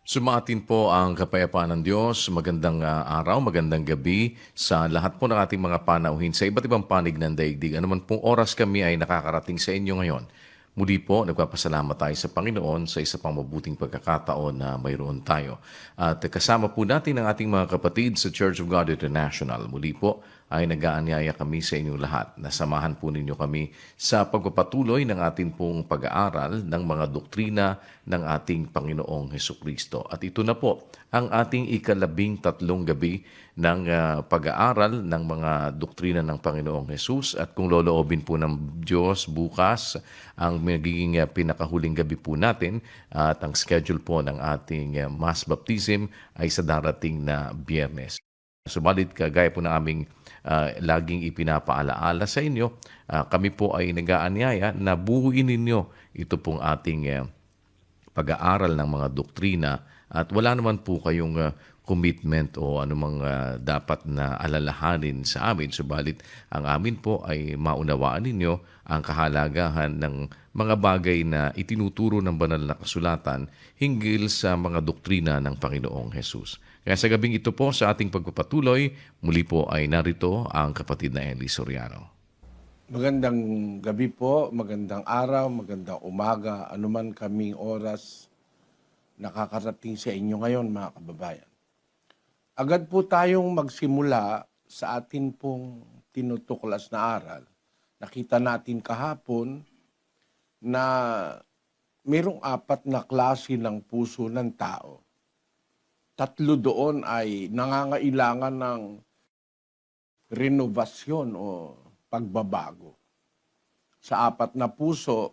Sumatin po ang kapayapaan ng Diyos. Magandang araw, magandang gabi sa lahat po ng ating mga panauhin sa iba't ibang panig ng daigdig. Ano man pong oras kami ay nakakarating sa inyo ngayon. Muli po, nagpapasalamat tayo sa Panginoon sa isa pang mabuting pagkakataon na mayroon tayo. At kasama po natin ang ating mga kapatid sa Church of God International. Muli po ay nag-aanyaya kami sa inyong lahat. Nasamahan po ninyo kami sa pagpapatuloy ng ating pong pag-aaral ng mga doktrina ng ating Panginoong Hesukristo. At ito na po ang ating ika-13 gabi ng pag-aaral ng mga doktrina ng Panginoong Hesus. At kung loloobin po ng Diyos bukas, ang magiging pinakahuling gabi po natin at ang schedule po ng ating mass baptism ay sa darating na Biyernes. Subalit, kagaya po ng aming laging ipinapaalaala sa inyo, kami po ay nag-aanyaya na buuin ninyo ito pong ating pag-aaral ng mga doktrina at wala naman po kayong commitment o anumang dapat na alalahanin sa amin. Subalit ang amin po ay maunawaan ninyo ang kahalagahan ng mga bagay na itinuturo ng banal na kasulatan hinggil sa mga doktrina ng Panginoong Hesus. Kaya sa gabing ito po sa ating pagpapatuloy, muli po ay narito ang kapatid na Eli Soriano. Magandang gabi po, magandang araw, magandang umaga, anuman kaming oras nakakarating sa inyo ngayon mga kababayan. Agad po tayong magsimula sa atin pong tinutuklas na aral. Nakita natin kahapon na mayroong 4 na klase ng puso ng tao. 3 doon ay nangangailangan ng renovasyon o pagbabago. Sa 4 na puso,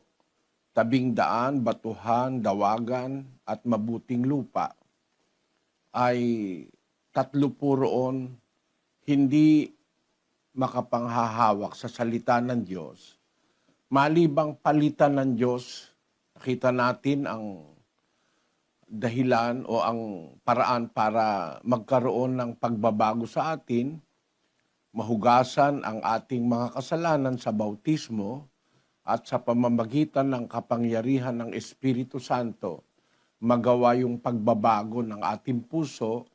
12, batuhan, dawagan, at mabuting lupa, ay 3 po roon hindi makapanghahawak sa salita ng Diyos. Malibang palitan ng Diyos, nakita natin ang dahilan o ang paraan para magkaroon ng pagbabago sa atin, mahugasan ang ating mga kasalanan sa bautismo at sa pamamagitan ng kapangyarihan ng Espiritu Santo, magawa yung pagbabago ng ating puso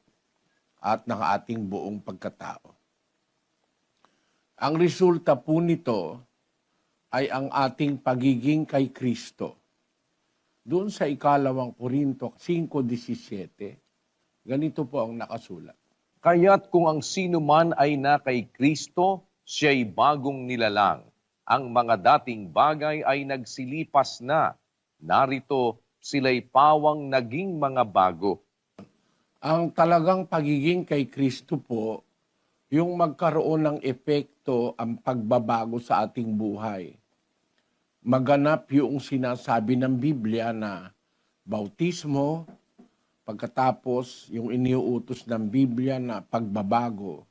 at ng ating buong pagkatao. Ang resulta po nito ay ang ating pagiging kay Kristo. Doon sa 2 Korinto 5:17, ganito po ang nakasulat. Kaya't kung ang sino man ay na kay Kristo, siya'y bagong nilalang. Ang mga dating bagay ay nagsilipas na. Narito, sila'y pawang naging mga bago. Ang talagang pagiging kay Kristo po, yung magkaroon ng epekto ang pagbabago sa ating buhay. Maganap yung sinasabi ng Biblia na bautismo, pagkatapos yung iniuutos ng Biblia na pagbabago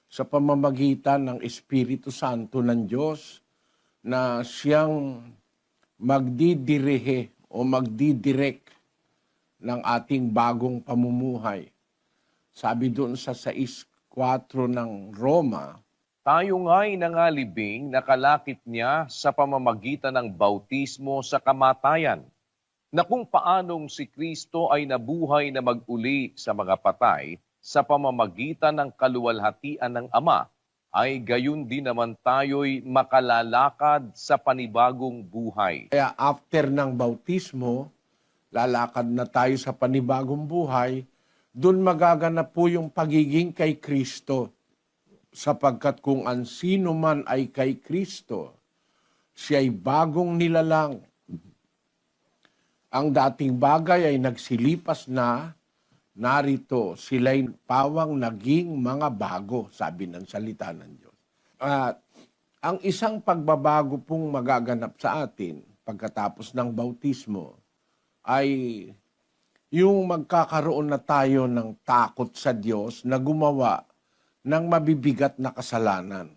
sa pamamagitan ng Espiritu Santo ng Diyos na siyang magdidirihe o magdidirect ng ating bagong pamumuhay. Sabi doon sa 6:4 ng Roma, Tayo nga'y nangalibing nakalakip niya sa pamamagitan ng bautismo sa kamatayan, na kung paanong si Kristo ay nabuhay na mag-uli sa mga patay sa pamamagitan ng kaluwalhatian ng Ama, ay gayon din naman tayo'y makalalakad sa panibagong buhay. kaya after ng bautismo, lalakad na tayo sa panibagong buhay, doon magaganap po yung pagiging kay Kristo. Sapagkat kung ang sino man ay kay Kristo, siya'y bagong nilalang. Ang dating bagay ay nagsilipas na, narito sila'y pawang naging mga bago, sabi ng salita ng Diyos. At ang isang pagbabago pong magaganap sa atin pagkatapos ng bautismo ay yung magkakaroon na tayo ng takot sa Diyos na gumawa ng mabibigat na kasalanan.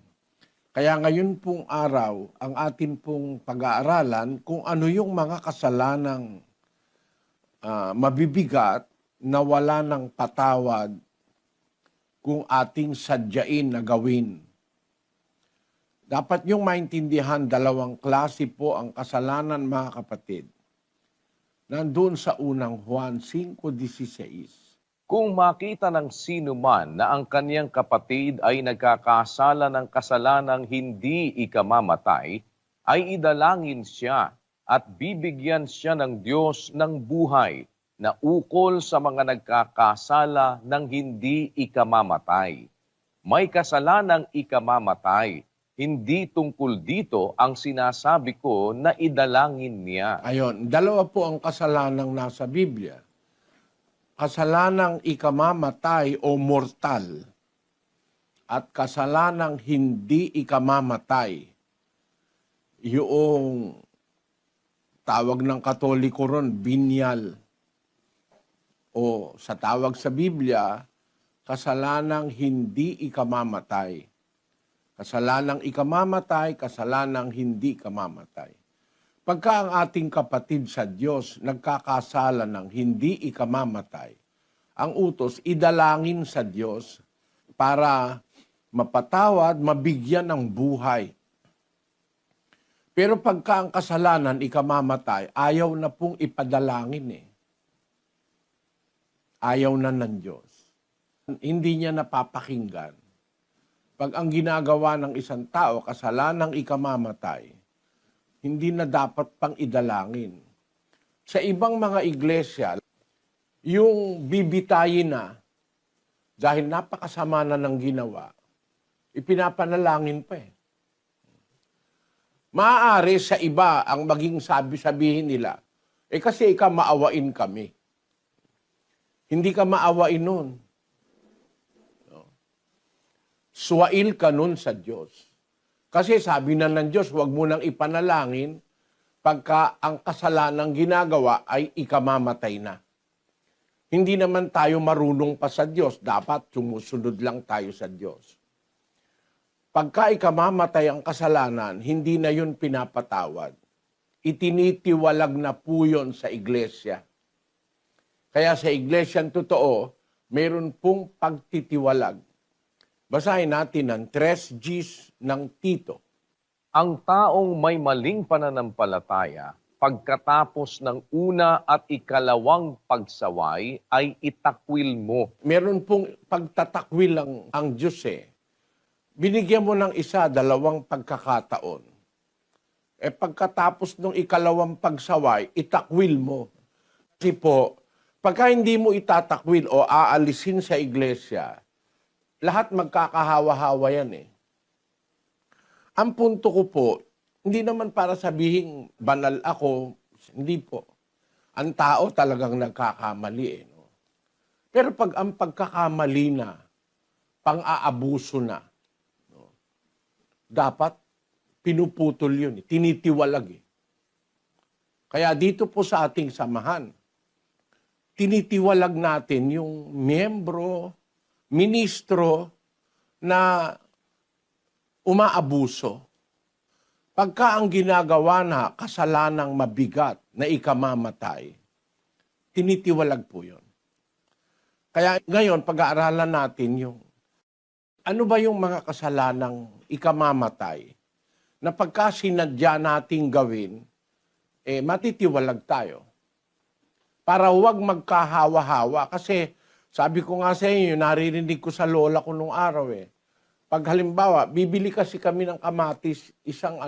Kaya ngayon pong araw, ang atin pong pag-aaralan kung ano yung mga kasalanang mabibigat na wala ng patawad kung ating sadyain na gawin. Dapat yung maintindihan, 2 klase po ang kasalanan, mga kapatid. Nandun sa unang Juan 5:16. Kung makita ng sino man na ang kaniyang kapatid ay nagkakasala ng kasalanang hindi ikamamatay, ay idalangin siya at bibigyan siya ng Diyos ng buhay na ukol sa mga nagkakasala ng hindi ikamamatay. May kasalanang ikamamatay. Hindi tungkol dito ang sinasabi ko na idalangin niya. Ayon, dalawa po ang kasalanang nasa Biblia. Kasalanang ikamamatay o mortal at kasalanang hindi ikamamatay. Yung tawag ng Katoliko ron, binyal. O sa tawag sa Biblia, kasalanang hindi ikamamatay. Kasalanang ikamamatay, kasalanang hindi ikamamatay. Pagka ang ating kapatid sa Diyos nagkakasala ng hindi ikamamatay, ang utos, idalangin sa Diyos para mapatawad, mabigyan ng buhay. Pero pagka ang kasalanan ikamamatay, ayaw na pong ipadalangin eh. Ayaw na ng Diyos. Hindi niya napapakinggan. Pag ang ginagawa ng isang tao, kasalanang ikamamatay, hindi na dapat pang idalangin. Sa ibang mga iglesia, yung bibitayin na, dahil napakasama na ng ginawa, ipinapanalangin pa eh. Maaari sa iba ang maging sabihin nila, kasi ikaw maawain kami. Hindi ka maawain nun. Suwail ka nun sa Diyos. Kasi sabi na ng Diyos, huwag mo nang ipanalangin pagka ang kasalanang ginagawa ay ikamamatay na. Hindi naman tayo marunong pa sa Diyos, dapat sumusunod lang tayo sa Diyos. Pagka ikamamatay ang kasalanan, hindi na yun pinapatawad. Itinitiwalag na po yun sa iglesia. Kaya sa iglesyang totoo, meron pong pagtitiwalag. Basahin natin ang 3 Gs ng Tito. Ang taong may maling pananampalataya, pagkatapos ng una at ikalawang pagsaway, ay itakwil mo. Meron pong pagtatakwil ang Diyos eh. Binigyan mo ng isa, 2 pagkakataon. Pagkatapos ng ikalawang pagsaway, itakwil mo. Kasi po, pagka hindi mo itatakwil o aalisin sa iglesia, lahat magkakahawa-hawa yan eh. Ang punto ko po, hindi naman para sabihin banal ako, hindi po. Ang tao talagang nagkakamali eh. No? Pero pag ang pagkakamali na, pang-aabuso na, no? Dapat pinuputol yun, eh. Tinitiwalag eh. Kaya dito po sa ating samahan, tinitiwalag natin yung miyembro, ministro na umaabuso. Pagka ang ginagawa na kasalanang mabigat na ikamamatay, tinitiwalag po yun. Kaya ngayon, pag-aaralan natin yung ano ba yung mga kasalanang ikamamatay na pagka sinadya nating gawin, matitiwalag tayo. Para huwag magkahawa-hawa kasi sabi ko nga sa inyo, naririnig ko sa lola ko nung araw eh. Pag halimbawa, bibili kasi kami ng kamatis, isang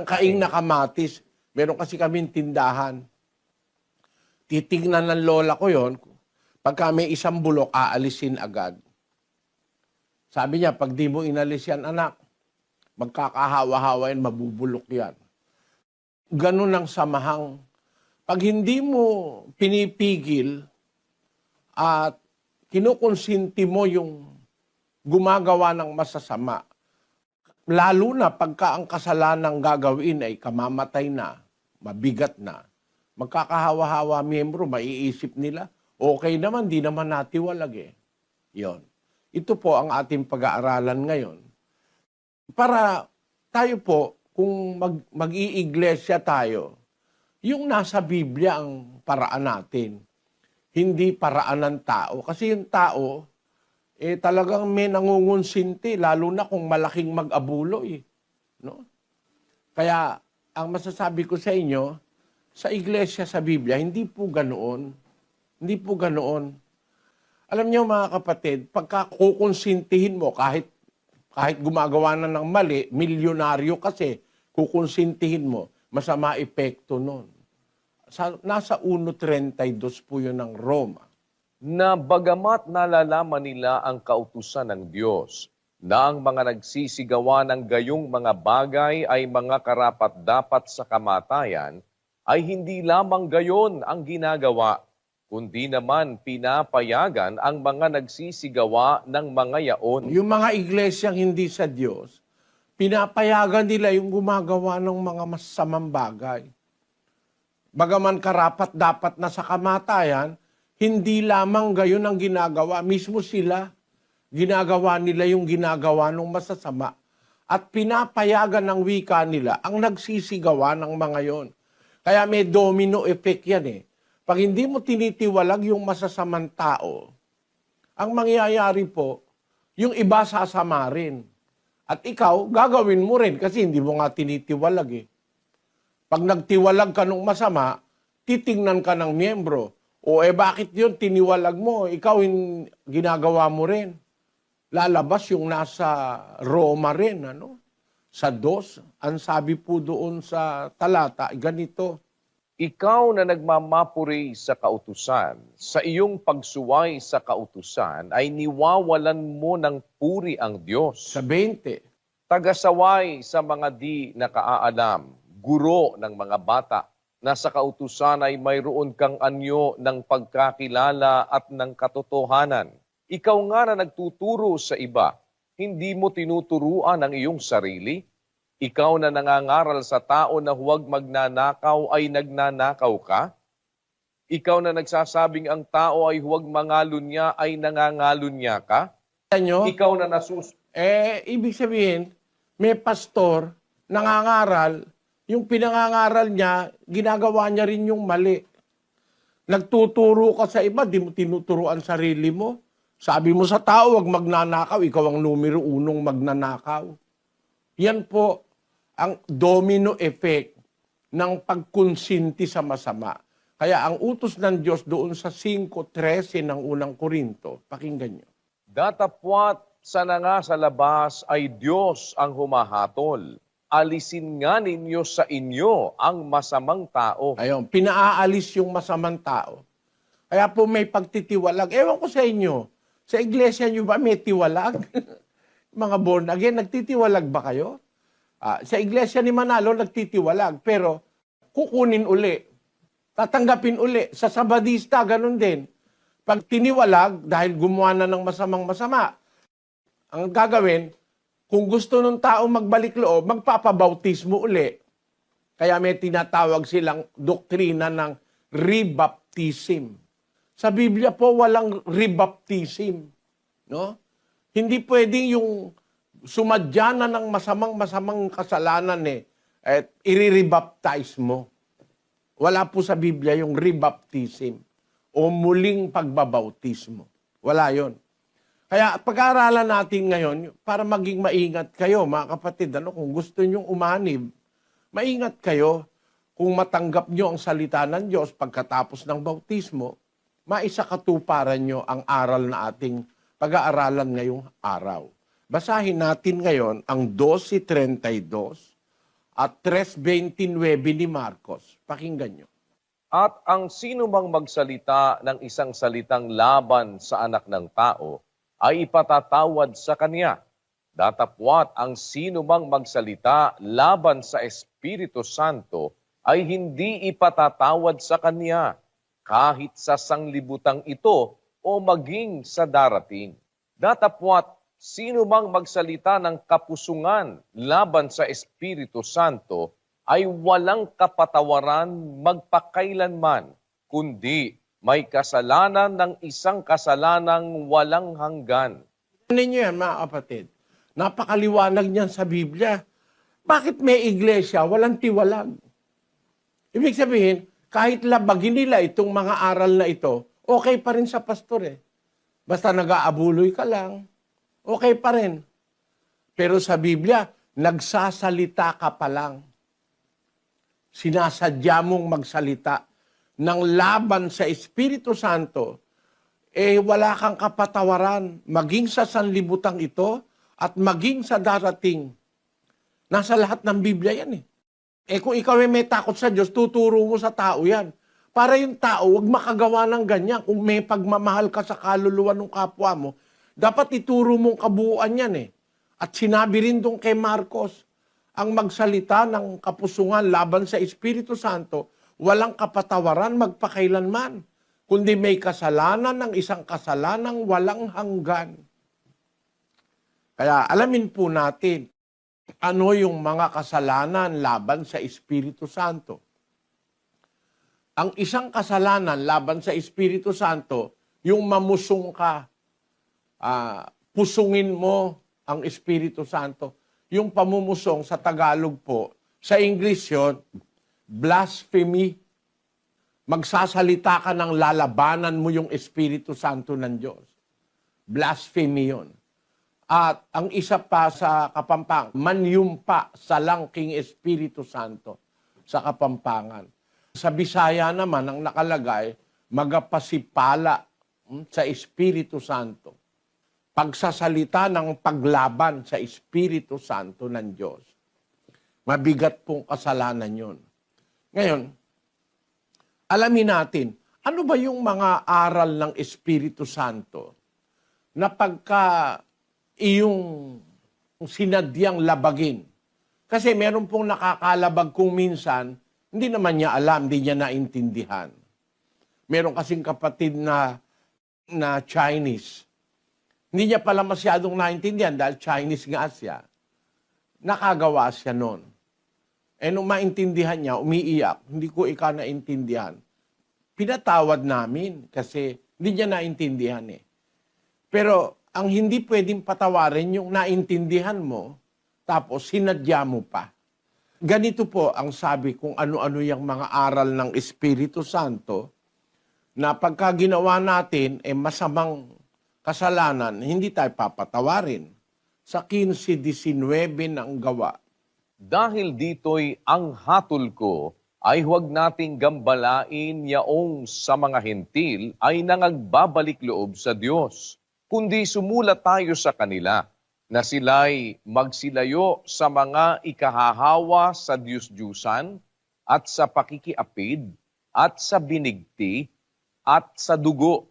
kaing na kamatis. Meron kasi kaming tindahan. Titignan ng lola ko yon. Pagka may isang bulok, aalisin agad. Sabi niya, pag di mo inalis yan, anak, magkakahawa-hawa yan, mabubulok yan. Ganun ang samahang. Pag hindi mo pinipigil, at kinukonsinti mo yung gumagawa ng masasama, lalo na pagka ang kasalanang gagawin ay kamamatay na, mabigat na, magkakahawa-hawa miyembro, maiisip nila, okay naman, di naman natiwalag eh. Yon. Ito po ang ating pag-aaralan ngayon. Para tayo po, kung mag-iiglesia tayo, yung nasa Biblia ang paraan natin. Hindi paraan ng tao. Kasi yung tao, talagang may nangungunsinti, lalo na kung malaking mag-abulo. No? Kaya, ang masasabi ko sa inyo, Sa iglesia, sa Biblia, hindi po ganoon. Hindi po ganoon. Alam niyo mga kapatid, pagka kukonsintihin mo, kahit gumagawa na ng mali, milyonaryo kasi, kukonsintihin mo, masama epekto nun. Nasa 1.32 po yun ng Roma. Na bagamat nalalaman nila ang kautusan ng Diyos, na ang mga nagsisigawa ng gayong mga bagay ay mga karapat-dapat sa kamatayan, ay hindi lamang gayon ang ginagawa, kundi naman pinapayagan ang mga nagsisigawa ng mga yaon. Yung mga iglesyang hindi sa Diyos, pinapayagan nila yung gumagawa ng mga masamang bagay. Bagaman karapat dapat na sa kamatayan, hindi lamang gayon ang ginagawa. Mismo sila, ginagawa nila yung ginagawa ng masasama. At pinapayagan ng wika nila ang nagsisigawa ng mga yon. Kaya may domino effect yan eh. Pag hindi mo tinitiwalag yung masasamang tao, ang mangyayari po, yung iba sasama rin. At ikaw, gagawin mo rin kasi hindi mo nga tinitiwalag eh. Pag nagtiwalag ka nung masama, titingnan ka ng miyembro. O bakit yun tiniwalag mo? Ikaw ginagawa mo rin. Lalabas yung nasa Roma rin, ano? Sa 2, ang sabi po doon sa talata, ganito. Ikaw na nagmamapuri sa kautusan, sa iyong pagsuway sa kautusan ay niwawalan mo ng puri ang Diyos. Sa 20. Tagasaway sa mga di nakaalam, guro ng mga bata, na sa kautusan ay mayroon kang anyo ng pagkakilala at ng katotohanan. Ikaw nga na nagtuturo sa iba, hindi mo tinuturuan ang iyong sarili? Ikaw na nangangaral sa tao na huwag magnanakaw ay nagnanakaw ka? Ikaw na nagsasabing ang tao ay huwag mangalunya ay nangangalunya ka? Nyo, Ikaw na ibig sabihin, may pastor, nangangaral, yung pinangangaral niya, ginagawa niya rin yung mali. Nagtuturo ka sa iba, di mo tinuturuan sarili mo. Sabi mo sa tao, huwag magnanakaw, ikaw ang numero 1 magnanakaw. Yan po ang domino effect ng pagkonsinti sa masama. Kaya ang utos ng Diyos doon sa 5:13 ng unang Korinto, pakinggan nyo. datapwat sa nga sa labas ay Diyos ang humahatol. Alisin nga ninyo sa inyo ang masamang tao. Ayun, pinaaalis yung masamang tao. Kaya po may pagtitiwalag. Ewan ko sa inyo, sa iglesia nyo ba may tiwalag? Mga born again, nagtitiwalag ba kayo? Sa iglesia ni Manalo, nagtitiwalag. Pero kukunin uli. Tatanggapin uli. Sa Sabadista, ganun din. Pag tiniwalag, dahil gumawa na ng masamang-masama, ang gagawin, kung gusto ng tao magbalik loob, magpapabautismo uli. Kaya may tinatawag silang doktrina ng rebaptism. Sa Biblia po, walang rebaptism. No? Hindi pwedeng yung sumadya na ng masamang kasalanan at i-rebaptize mo. Wala po sa Biblia yung rebaptism o muling pagbabautismo. Wala yon. Kaya pag-aaralan natin ngayon, para maging maingat kayo, mga kapatid, kung gusto nyong umanib, maingat kayo kung matanggap nyo ang salita ng Diyos pagkatapos ng bautismo, maisakatuparan nyo ang aral na ating pag-aaralan ngayong araw. Basahin natin ngayon ang 12:32 at 3:29 ni Marcos. Pakinggan nyo. At ang sino mang magsalita ng isang salitang laban sa anak ng tao ay ipatatawad sa kanya. Datapwat ang sino mang magsalita laban sa Espiritu Santo ay hindi ipatatawad sa kanya, kahit sa sanglibutang ito o maging sa darating. Datapwat sino mang magsalita ng kapusungan laban sa Espiritu Santo ay walang kapatawaran magpakailanman, kundi may kasalanan ng isang kasalanang walang hanggan. Ninyo yan, mga kapatid. Napakaliwanag niyan sa Biblia. Bakit may iglesia, walang tiwalag? Ibig sabihin, kahit labagin nila itong mga aral na ito, okay pa rin sa pastor eh. Basta nag-aabuloy ka lang, okay pa rin. Pero sa Biblia, nagsasalita ka pa lang. sinasadya mong magsalita ng laban sa Espiritu Santo, wala kang kapatawaran maging sa sanlibutang ito at maging sa darating. Nasa lahat ng Biblia yan kung ikaw ay may takot sa Diyos, tuturo mo sa tao yan. Para yung tao, wag makagawa ng ganyan. Kung may pagmamahal ka sa kaluluwa ng kapwa mo, dapat ituro mong kabuuan yan At sinabi rin doon kay Marcos, ang magsalita ng kapusungan laban sa Espiritu Santo, walang kapatawaran magpakailanman, kundi may kasalanan ng isang kasalanang walang hanggan. Kaya alamin po natin, ano yung mga kasalanan laban sa Espiritu Santo. Ang isang kasalanan laban sa Espiritu Santo, yung mamusong ka, pusungin mo ang Espiritu Santo. Yung pamumusong sa Tagalog po, sa English yun, blasphemy. Magsasalita ka ng lalabanan mo yung Espiritu Santo ng Diyos. Blasphemy yun. At ang isa pa sa Kapampangan, manyumpa sa langking Espiritu Santo sa Kapampangan. Sa Bisaya naman, ang nakalagay, magapasipala sa Espiritu Santo. Pagsasalita ng paglaban sa Espiritu Santo ng Diyos. Mabigat pong kasalanan yun. Ngayon, alamin natin, ano ba yung mga aral ng Espiritu Santo na pagka iyong sinadyang labagin? Kasi meron pong nakakalabag kung minsan, hindi naman niya alam, hindi niya naintindihan. Meron kasing kapatid na Chinese. Hindi niya pala masyadong naintindihan dahil Chinese nga siya. Nakagawa siya nun. Nung maintindihan niya, umiiyak. Hindi ko naintindihan. Pinatawad namin kasi hindi niya naintindihan Pero ang hindi pwedeng patawarin yung naintindihan mo, tapos sinadya mo pa. Ganito po ang sabi kung ano-ano yung mga aral ng Espiritu Santo na pagka ginawa natin masamang kasalanan, hindi tayo papatawarin. Sa 15:19 ng gawa. Dahil dito'y ang hatol ko ay huwag nating gambalain yaong sa mga hentil ay nangagbabalik loob sa Diyos, kundi sumulat tayo sa kanila na sila'y magsilayo sa mga ikahahawa sa Diyos-Diyusan at sa pakikiapid at sa binigti at sa dugo,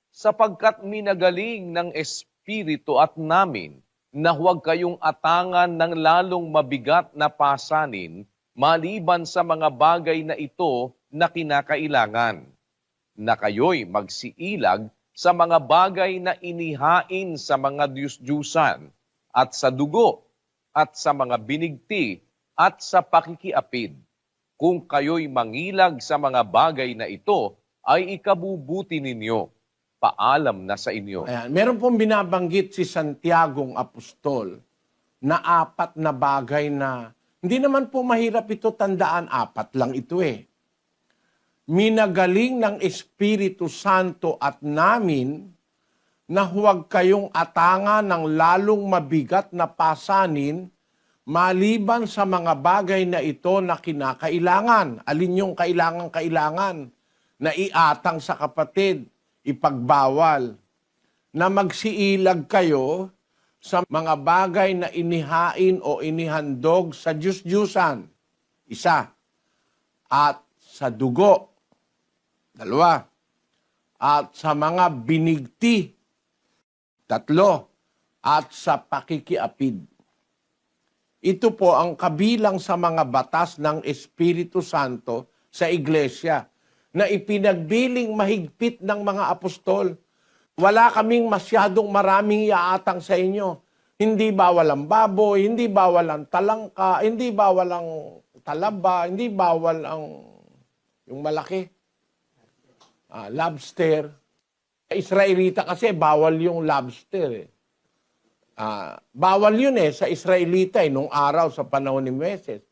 sapagkat minagaling ng Espiritu at namin na huwag kayong atangan ng lalong mabigat na pasanin maliban sa mga bagay na ito na kinakailangan, na kayo'y magsiilag sa mga bagay na inihain sa mga Diyos-Diyusan at sa dugo at sa mga binigti at sa pakikiapid. Kung kayo'y mangilag sa mga bagay na ito, ay ikabubuti ninyo. Paalam na sa inyo. Ayan. Meron pong binabanggit si Santiagong Apostol na 4 na bagay na hindi naman po mahirap ito tandaan, 4 lang ito Minagaling ng Espiritu Santo at namin na huwag kayong atangan ng lalong mabigat na pasanin maliban sa mga bagay na ito na kinakailangan. Alin yung kailangan na iatang sa kapatid, ipagbawal, na magsiilag kayo sa mga bagay na inihain o inihandog sa Diyos-Diyusan. 1. At sa dugo. 2. At sa mga binigti. 3. At sa pakikiapid. Ito po ang kabilang sa mga batas ng Espiritu Santo sa Iglesia na ipinagbiling mahigpit ng mga apostol. Wala kaming masyadong maraming iaatang sa inyo. Hindi bawal ang baboy, hindi bawal ang talangka, hindi bawal ang talaba, hindi bawal ang yung malaki. Lobster. Israelita kasi bawal yung lobster bawal yun sa Israelita nung araw sa panahon ni Moises.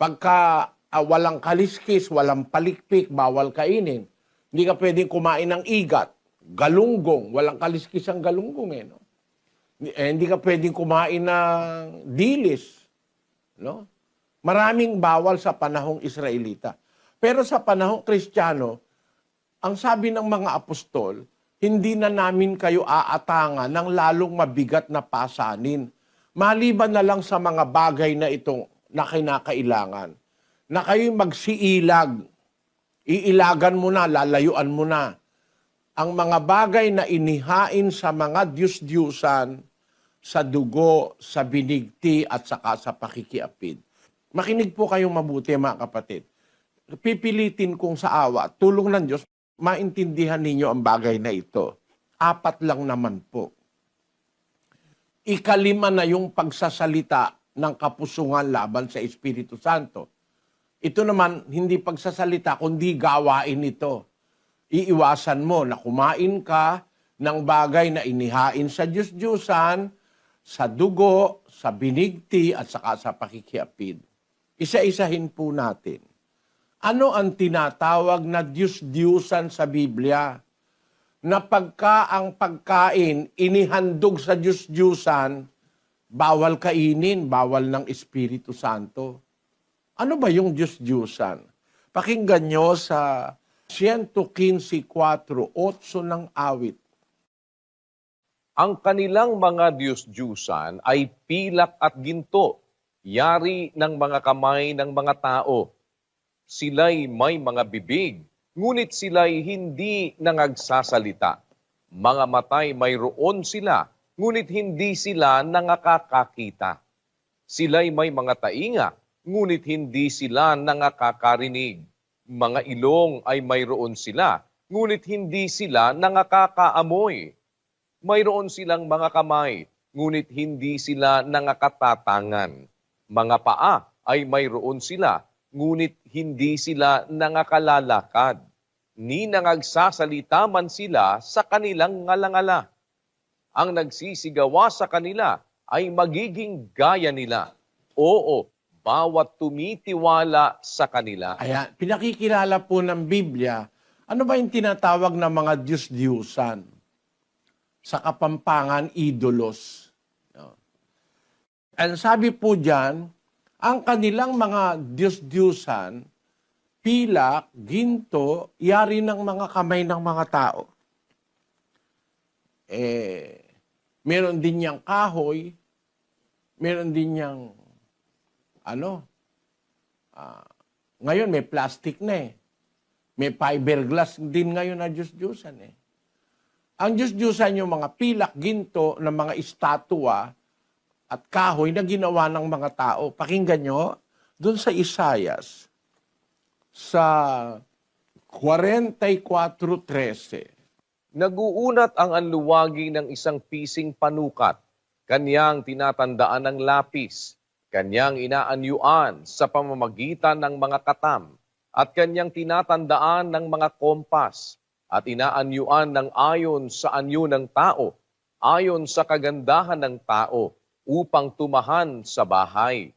Pagka walang kaliskis, walang palikpik, bawal kainin. Hindi ka pwedeng kumain ng igat, galunggong, walang kaliskis ang galunggong hindi ka pwedeng kumain ng dilis, no? Maraming bawal sa panahong Israelita. Pero sa panahong Kristiyano, ang sabi ng mga apostol, hindi na namin kayo aatangan ng lalong mabigat na pasanin. Maliban na lang sa mga bagay na itong na kinakailangan. Na kayo'y magsiilag. Iilagan mo na, lalayuan mo na. Ang mga bagay na inihain sa mga Diyos-Diyusan, sa dugo, sa binigti at saka sa pakikiapid. Makinig po kayong mabuti mga kapatid. Pipilitin kong sa awa, tulong ng Diyos, maintindihan ninyo ang bagay na ito. 4 lang naman po. 5 na yung pagsasalita ng kapusungan laban sa Espiritu Santo. Ito naman, hindi pagsasalita, kundi gawain ito. Iiwasan mo na kumain ka ng bagay na inihain sa Diyos-Diyusan, sa dugo, sa binigti, at saka sa pakikiapid. Isa-isahin po natin. Ano ang tinatawag na Diyos-Diyusan sa Biblia? Na pagka ang pagkain inihandog sa Diyos-Diyusan, bawal kainin, bawal ng Espiritu Santo. Ano ba yung Diyos-Diyusan? Pakinggan nyo sa 115:4, 8 ng awit. Ang kanilang mga Diyos-Diyusan ay pilak at ginto, yari ng mga kamay ng mga tao. Sila'y may mga bibig, ngunit sila'y hindi nangagsasalita. Mga matay mayroon sila, ngunit hindi sila nangakakakita. Sila'y may mga tainga, ngunit hindi sila nangakakarinig. Mga ilong ay mayroon sila, ngunit hindi sila nangakakaamoy. Mayroon silang mga kamay, ngunit hindi sila nangakatatangan. Mga paa ay mayroon sila, ngunit hindi sila nangakalalakad. Ni nangagsasalita man sila sa kanilang ngalangala. Ang nagsisigawa sa kanila ay magiging gaya nila. Oo, bawat tumitiwala sa kanila. Ayan, pinakikilala po ng Biblia, ano ba yung tinatawag na mga Diyos-Diyusan? Sa Kapampangan, idolos. Ang sabi po dyan, ang kanilang mga Diyos-Diyusan, pilak, ginto, yari ng mga kamay ng mga tao. Meron din niyang kahoy, meron din niyang, ngayon may plastic na eh. May fiberglass din ngayon na Diyos-Diyusan eh. Ang Diyos-Diyusan yung mga pilak, ginto, ng mga estatwa, at kahoy na ginawa ng mga tao. Pakinggan nyo, doon sa Isaias, sa 44:13. Naguunat ang anluwagi ng isang pising panukat, kanyang tinatandaan ng lapis, kanyang inaanyuan sa pamamagitan ng mga katam, at kanyang tinatandaan ng mga kompas, at inaanyuan ng ayon sa anyo ng tao, ayon sa kagandahan ng tao, upang tumahan sa bahay.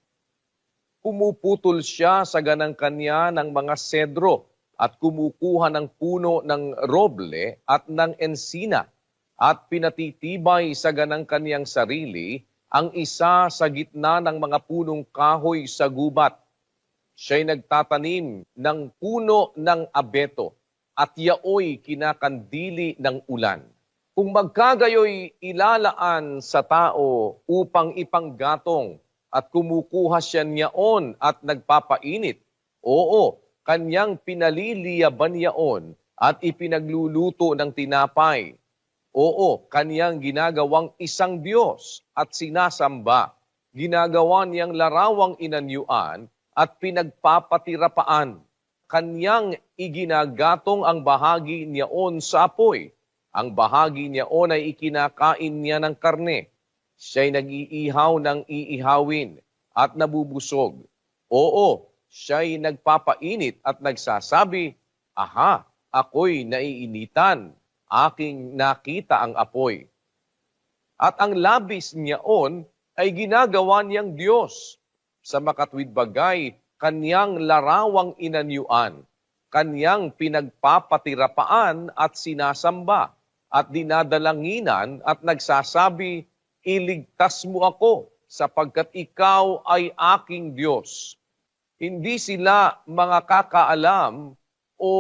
Pumuputol siya sa ganang kanya ng mga sedro at kumukuha ng puno ng roble at ng ensina at pinatitibay sa ganang kanyang sarili ang isa sa gitna ng mga punong kahoy sa gubat. Siya'y nagtatanim ng puno ng abeto at yaoy kinakandili ng ulan. Kung magkagayoy ilalaan sa tao upang ipanggatong at kumukuha siya niyaon at nagpapainit, oo, kanyang pinaliliyaban yaon at ipinagluluto ng tinapay. Oo, kanyang ginagawang isang Diyos at sinasamba. Ginagawa niyang larawang inanyuan at pinagpapatirapaan. Kanyang iginagatong ang bahagi niyaon sa apoy. Ang bahagi niyaon ay ikinakain niya ng karne. Siya'y nag-iihaw ng iihawin at nabubusog. Oo, siya'y nagpapainit at nagsasabi, aha, ako'y naiinitan, aking nakita ang apoy. At ang labis niyaon ay ginagawa niyang Diyos. Sa makatwid bagay, kanyang larawang inanyuan, kanyang pinagpapatirapaan at sinasamba, at dinadalanginan at nagsasabi, iligtas mo ako sapagkat ikaw ay aking Diyos. Hindi sila mga kakaalam o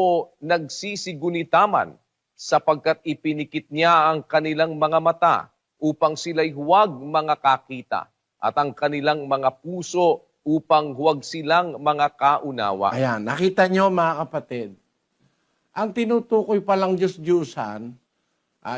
nagsisigunitaman sapagkat ipinikit niya ang kanilang mga mata upang sila'y huwag mga kakita at ang kanilang mga puso upang huwag silang mga kaunawa. Ayan, nakita nyo mga kapatid, ang tinutukoy palang Diyos-Diyusan,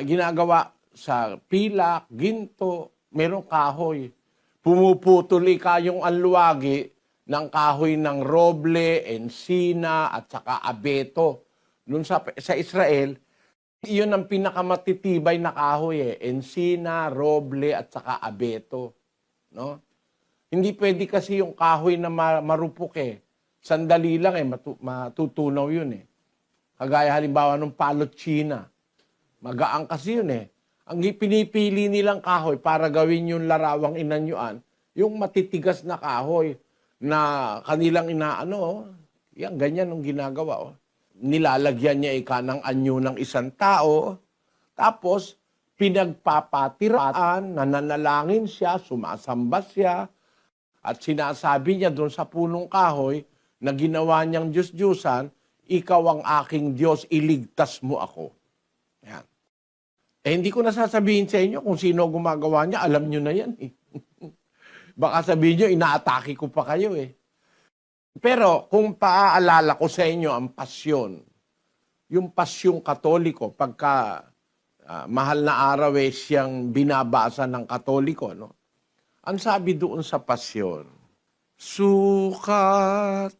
ginagawa sa pilak, ginto, merong kahoy. Pumuputol yung anluwagi ng kahoy ng roble, ensina, at saka abeto. Doon sa Israel, iyon ang pinakamatitibay na kahoy ensina, roble, at saka abeto. No? Hindi pwede kasi yung kahoy na marupok Sandali lang matutunaw yun Kagaya halimbawa ng palot China. Magaang kasi yun Ang pinipili nilang kahoy para gawin yung larawang inanyuan, yung matitigas na kahoy na kanilang yan, ganyan ang ginagawa. Nilalagyan niya ng anyo ng isang tao, tapos pinagpapatiraan, nananalangin siya, sumasamba siya, at sinasabi niya doon sa punong kahoy na ginawa niyang Diyos-Diyusan, ikaw ang aking Diyos, iligtas mo ako. Yan. Hindi ko nasasabihin sa inyo kung sino gumagawa niya, alam niyo na yan Baka sabihin niyo, inaatake ko pa kayo Pero kung paaalala ko sa inyo ang pasyon, yung pasyong Katoliko, pagka mahal na araw siyang binabasa ng Katoliko, ang sabi doon sa pasyon, sukat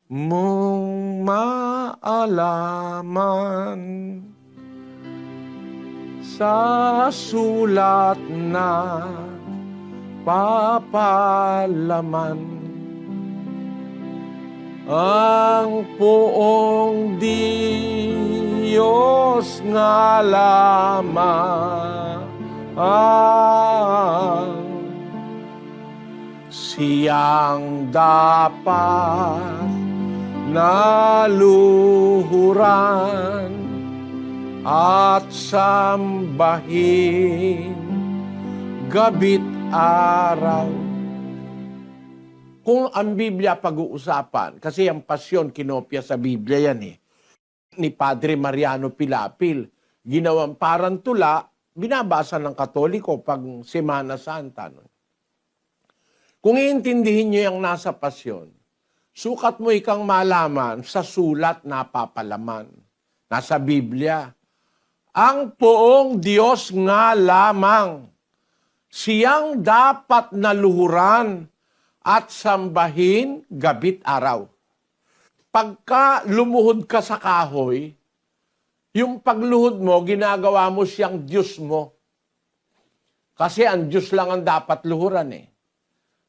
mong maalaman sa sulat na papalaman ang poong Diyos nga lamang siyang dapat naluhuran at sambahin gabit araw. Kung ang Biblia pag-uusapan, kasi ang pasyon kinopya sa Biblia yan ni Padre Mariano Pilapil, ginawang parang tula, binabasa ng Katoliko pag Semana Santa. Kung iintindihin nyo yung nasa pasyon, sukat mo ikang malaman sa sulat na papalaman. Nasa Biblia, ang poong Diyos nga lamang, siyang dapat naluhuran at sambahin gabit araw. Pagka lumuhod ka sa kahoy, yung pagluhod mo, ginagawa mo siyang Diyos mo. Kasi ang Diyos lang ang dapat luhuran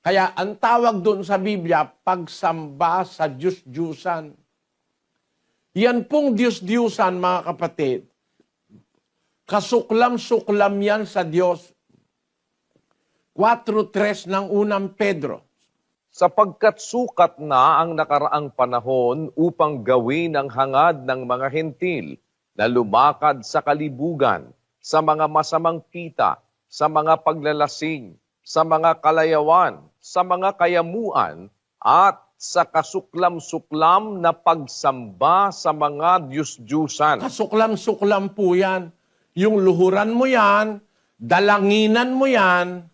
Kaya ang tawag doon sa Biblia, pagsamba sa Diyos-Diyusan. Yan pong Diyos-Diyusan, mga kapatid, kasuklam-suklam yan sa Diyos. 4:3 ng unang Pedro. Sapagkat sukat na ang nakaraang panahon upang gawin ang hangad ng mga hentil na lumakad sa kalibugan, sa mga masamang kita, sa mga paglalasing, sa mga kalayawan, sa mga kayamuan, at sa kasuklam-suklam na pagsamba sa mga Diyos-Diyusan. Kasuklam-suklam po yan. Yung luhuran mo yan, dalanginan mo yan,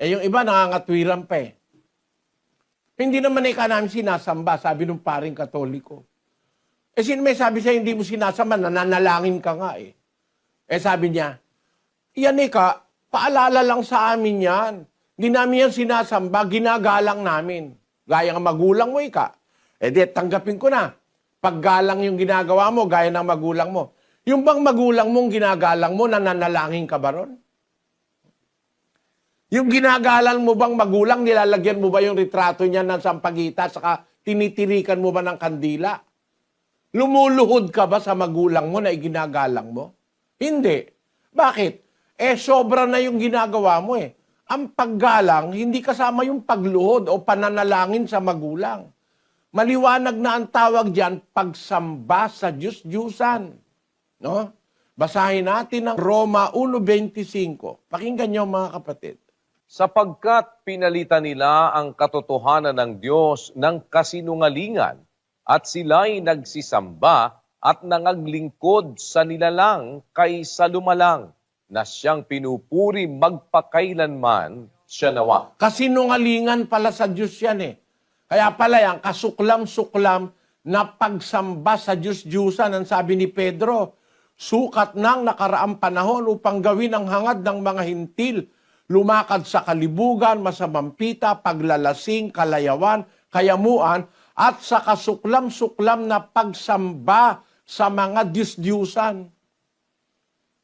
yung iba nangangatwiran pa Hindi naman ka namin sinasamba, sabi ng paring Katoliko. Sino may sabi sa'yo, hindi mo sinasamba, nananalangin ka nga sabi niya, yan paalala lang sa amin yan. Hindi namin yan sinasamba, ginagalang namin. Gaya ng magulang mo tanggapin ko na. Paggalang yung ginagawa mo, gaya ng magulang mo. Yung bang magulang mong ginagalang mo, nananalangin ka ba ron? Yung ginagalang mo bang magulang, nilalagyan mo ba yung retrato niya ng sampagita, saka tinitirikan mo ba ng kandila? Lumuluhod ka ba sa magulang mo na iginagalang mo? Hindi. Bakit? Sobra na yung ginagawa mo Ang paggalang, hindi kasama yung pagluhod o pananalangin sa magulang. Maliwanag na ang tawag diyan, pagsamba sa Diyos-Diyusan. Basahin natin ang Roma 1:25. Pakinggan niyo mga kapatid. sapagkat pinalitan nila ang katotohanan ng Diyos ng kasinungalingan at sila'y nagsisamba at nangaglingkod sa nilalang kaysa lumalang na siyang pinupuri magpakailanman siya nawa. Kasinungalingan pala sa Diyos yan eh. Kaya pala yan, kasuklam-suklam na pagsamba sa Diyos-Diyusan, ang sabi ni Pedro, sukat ng nakaraang panahon upang gawin ang hangad ng mga hintil, lumakad sa kalibugan, masamang pita, paglalasing, kalayawan, kayamuan, at sa kasuklam-suklam na pagsamba sa mga Diyos-Diyusan.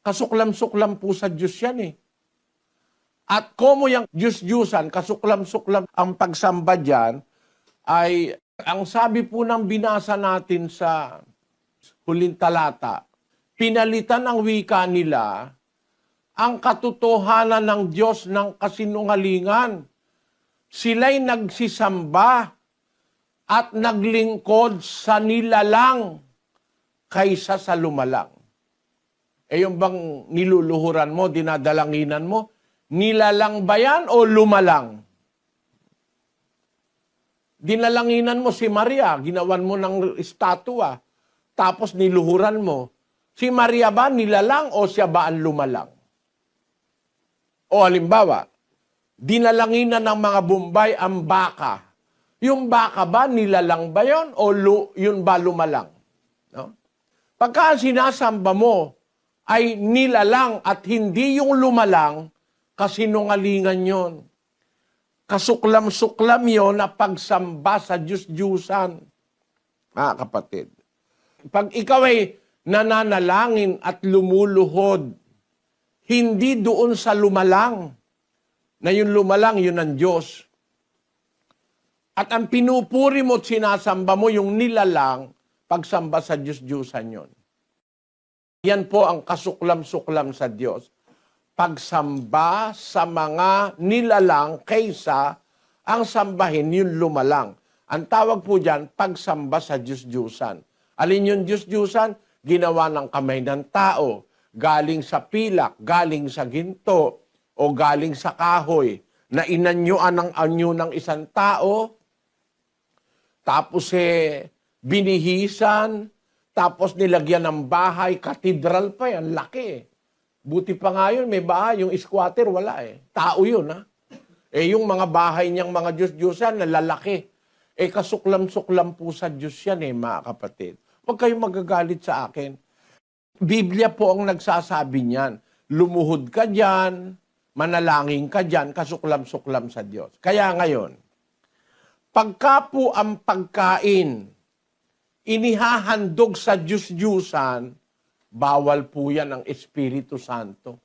Kasuklam-suklam po sa Diyos yan eh. At komo yung Diyos-Diyusan, kasuklam-suklam ang pagsamba dyan, ay ang sabi po ng binasa natin sa huling talata, pinalitan ang wika nila ang katotohanan ng Diyos ng kasinungalingan. Sila'y nagsisamba at naglingkod sa nilalang kaysa sa lumalang. Eh yung bang niluluhuran mo, dinadalanginan mo, nilalang ba yan o lumalang? Dinalanginan mo si Maria, ginawan mo ng estatwa, tapos niluhuran mo. Si Maria ba nilalang o siya ba ang lumalang? O halimbawa, dinalanginan ng mga Bombay ang baka. Yung baka ba nilalang ba yun o yun ba lumalang? No? Pagka sinasamba mo ay nilalang at hindi yung lumalang, kasinungalingan yon. Kasuklam-suklam yon na pagsamba sa Diyos-Diyusan. Kapatid. Pag ikaw ay nananalangin at lumuluhod, hindi doon sa lumalang, na yung lumalang, yun ang Diyos. At ang pinupuri mo at sinasamba mo, yung nilalang, pagsamba sa Diyos-Diyusan yon. Yan po ang kasuklam-suklam sa Diyos. Pagsamba sa mga nilalang kaysa ang sambahin yung lumalang. Ang tawag po dyan, pagsamba sa Diyos-Diyusan. Alin yung Diyos-Diyusan? Ginawa ng kamay ng tao, galing sa pilak, galing sa ginto, o galing sa kahoy, na inanyuan ang anyo ng isang tao, tapos binihisan, tapos nilagyan ng bahay, katedral pa yan, laki. Buti pa nga yun, may bahay, yung squatter wala eh. Tao yun ha. Yung mga bahay niyang mga Diyos-Diyosan, nalalaki. Kasuklam-suklam po sa Diyos yan mga kapatid. Huwag kayong magagalit sa akin. Biblia po ang nagsasabi niyan. Lumuhod ka dyan, manalangin ka dyan, kasuklam-suklam sa Diyos. Kaya ngayon, pagka po ang pagkain, inihahandog sa Diyos-Diyusan, bawal po yan ang Espiritu Santo.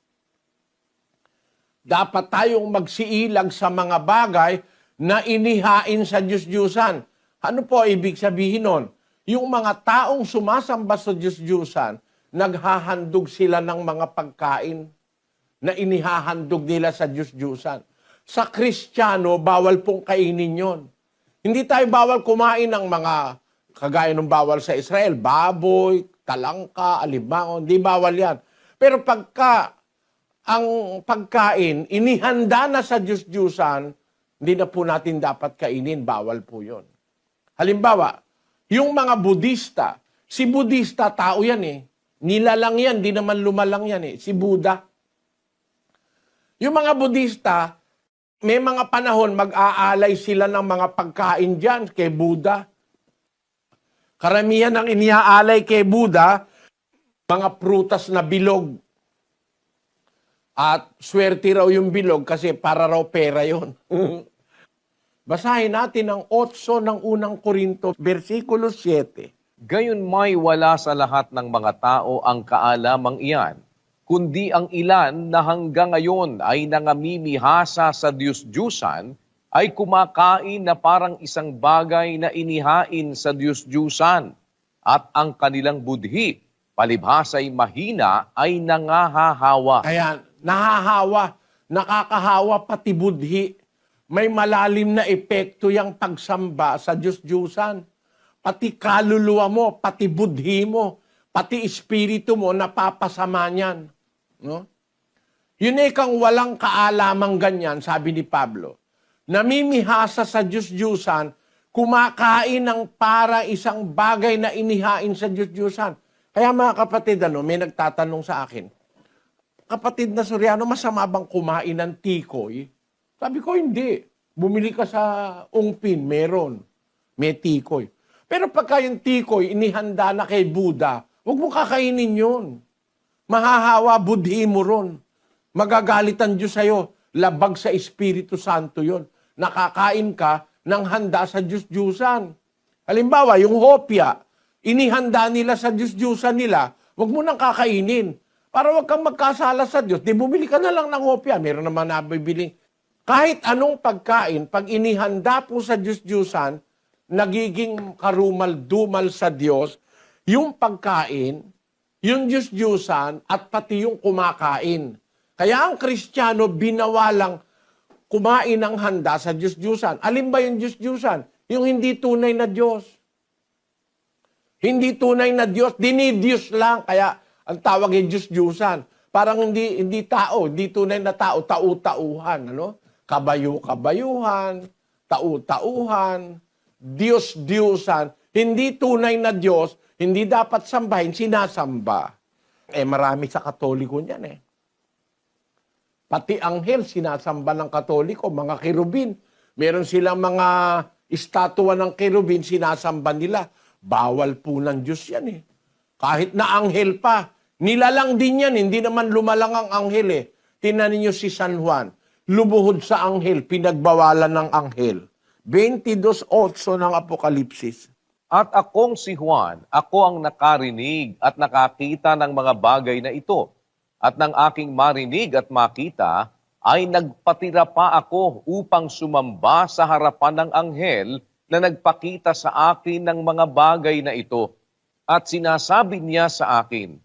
Dapat tayong magsiilag sa mga bagay na inihain sa Diyos-Diyusan. Ano po ibig sabihin nun? Yung mga taong sumasamba sa Diyos-Diyusan, naghahandog sila ng mga pagkain na inihahandog nila sa Diyos-Diyusan. Sa Kristiyano, bawal pong kainin yon. Hindi tayo bawal kumain ng mga kagaya ng bawal sa Israel, baboy, talangka, alimango, hindi bawal yan. Pero pagka ang pagkain, inihanda na sa Diyos-Diyusan, hindi na po natin dapat kainin, bawal po yon. Halimbawa, yung mga Budista, si Budista, tao yan eh. Nilalang yan, di naman lumalang yan eh. Si Buddha. Yung mga Budista, may mga panahon mag-aalay sila ng mga pagkain dyan kay Buddha. Karamihan ng iniaalay kay Buddha, mga prutas na bilog. At swerte raw yung bilog kasi para raw pera yon. Basahin natin ang 8 ng unang Korinto, versikulo 7. Gayon may wala sa lahat ng mga tao ang kaalamang iyan, kundi ang ilan na hanggang ngayon ay nangamimihasa sa Diyos-Diyusan, ay kumakain na parang isang bagay na inihain sa Diyos-Diyusan, at ang kanilang budhi, palibhasa'y mahina, ay nangahahawa. Kaya nahahawa, nakakahawa pati budhi. May malalim na epekto yung pagsamba sa Diyos-Diyusan. Pati kaluluwa mo, pati budhi mo, pati espiritu mo, napapasama niyan. No? Yun kang walang kaalamang ganyan, sabi ni Pablo. Namimihasa sa Diyos-Diyusan, kumakain ng para isang bagay na inihain sa Diyos-Diyusan. Kaya mga kapatid, may nagtatanong sa akin, kapatid na Soriano, masama bang kumain ng tikoy? Sabi ko, hindi. Bumili ka sa ungpin, meron. May tikoy. Pero pagka yung tikoy, inihanda na kay Buddha, huwag mo kakainin yun. Mahahawa, budhi mo ron. Magagalit ang Diyos sa'yo. Labag sa Espiritu Santo yon. Nakakain ka ng handa sa Diyos-Diyusan. Halimbawa, yung hopya, inihanda nila sa Diyos-Diyusan nila, huwag mo nang kakainin. Para huwag kang magkasala sa Diyos, di bumili ka na lang ng hopya. Meron naman nabibiling. Kahit anong pagkain, pag inihanda po sa Diyos-Diyusan, nagiging karumal-dumal sa Diyos, yung pagkain, yung Diyos-Diyusan, at pati yung kumakain. Kaya ang Kristiyano, binawalang kumain ng handa sa Diyos-Diyusan. Alin ba yung Diyos-Diyusan? Yung hindi tunay na Diyos. Hindi tunay na Diyos, dinidiyos lang. Kaya ang tawag ay Diyos-Diyusan. Parang hindi tao, hindi tunay na tao, tau-tauhan. Ano? Kabayu-kabayuhan, tau-tauhan, Diyos-Diyusan. Hindi tunay na Diyos, hindi dapat sambahin, sinasamba. Marami sa Katoliko niyan Pati anghel, sinasamba ng Katoliko, mga kerubin. Meron silang mga estatwa ng kerubin, sinasamba nila. Bawal po ng Diyos yan Kahit na anghel pa, nilalang din yan, hindi naman lumalang ang anghel Tingnan ninyo si San Juan, lumuhod sa anghel, pinagbawalan ng anghel. 22:8 ng Apokalipsis. At akong si Juan, ako ang nakarinig at nakakita ng mga bagay na ito. At ng aking marinig at makita, ay nagpatira pa ako upang sumamba sa harapan ng anghel na nagpakita sa akin ng mga bagay na ito. At sinasabi niya sa akin,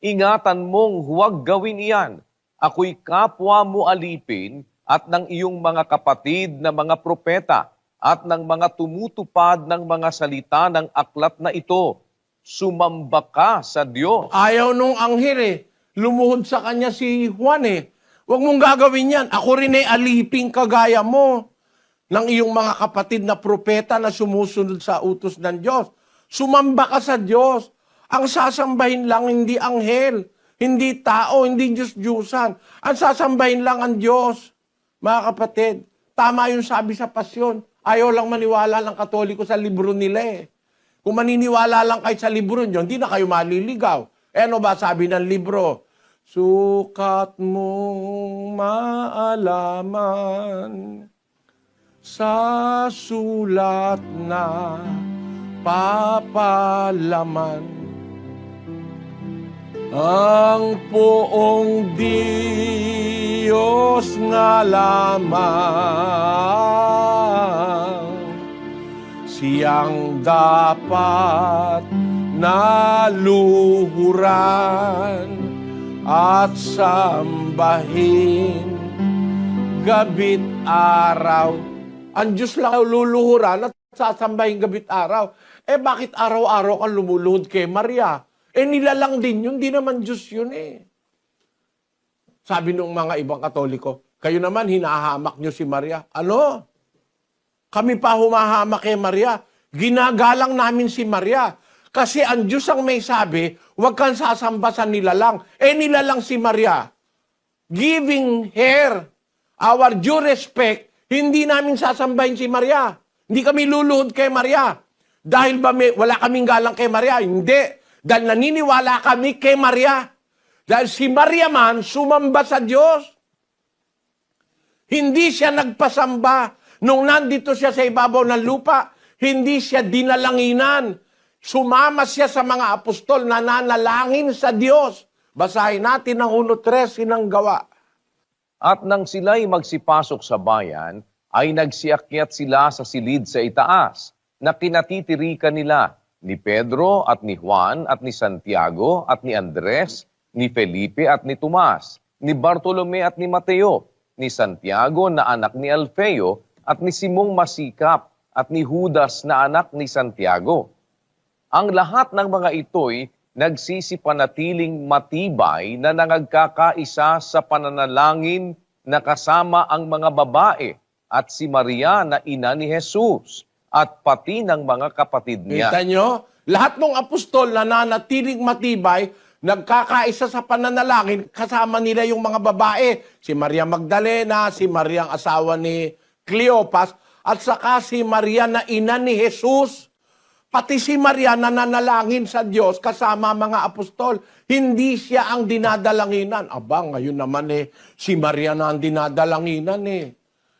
ingatan mong huwag gawin iyan. Ako'y kapwa mo alipin at ng iyong mga kapatid na mga propeta at ng mga tumutupad ng mga salita ng aklat na ito. Sumamba ka sa Diyos. Ayaw nung anghel lumuhod sa kanya si Juan Huwag mong gagawin yan. Ako rin aliping kagaya mo ng iyong mga kapatid na propeta na sumusunod sa utos ng Diyos. Sumamba ka sa Diyos. Ang sasambahin lang hindi anghel, hindi tao, hindi Diyos-Diyusan. Ang sasambahin lang ang Diyos. Mga kapatid, tama yung sabi sa pasyon. Ayaw lang maniwala ng Katoliko sa libro nila Kung maniniwala lang kayo sa libro nyo, hindi na kayo maliligaw. Ano ba sabi ng libro? Sukat mong maalaman sa sulat na papalaman ang poong Diyos nga lamang siyang dapat naluhuran at sambahin gabit araw. Ang Diyos lang luluhuran at sasambahin gabit araw. Bakit araw-araw kang lumuluhod kay Maria? Nilalang din yun, di naman Diyos yun Sabi nung mga ibang Katoliko, kayo naman hinahamak nyo si Maria. Ano? Kami pa humahamak kay Maria. Ginagalang namin si Maria. Kasi ang Diyos ang may sabi, huwag kang sasamba sa nilalang. Nilalang si Maria. Giving her our due respect, hindi namin sasambahin si Maria. Hindi kami luluhod kay Maria. Dahil ba wala kaming galang kay Maria? Hindi. Dahil naniniwala kami kay Maria. Dahil si Maria man, sumamba sa Diyos. Hindi siya nagpasamba. Nung nandito siya sa ibabaw ng lupa, hindi siya dinalanginan. Sumama siya sa mga apostol na nanalangin sa Diyos. Basahin natin ang 1:13 ng Gawa. At nang sila'y magsipasok sa bayan, ay nagsiakyat sila sa silid sa itaas, na kinatitirikan nila ni Pedro at ni Juan at ni Santiago at ni Andres, ni Felipe at ni Tomas, ni Bartolome at ni Mateo, ni Santiago na anak ni Alfeo at ni Simong Masikap at ni Judas na anak ni Santiago. Ang lahat ng mga ito'y nagsisipanatiling matibay na nangagkakaisa sa pananalangin na kasama ang mga babae at si Maria na ina ni Jesus at pati ng mga kapatid niya. Kita nyo? Lahat ng apostol na nanatiling matibay, nagkakaisa sa pananalangin, kasama nila yung mga babae. Si Maria Magdalena, si Maria ang asawa ni Cleopas, at saka si Maria na ina ni Jesus. Pati si Maria na nanalangin sa Diyos kasama mga apostol. Hindi siya ang dinadalanginan. Aba, ngayon naman si Maria na ang dinadalanginan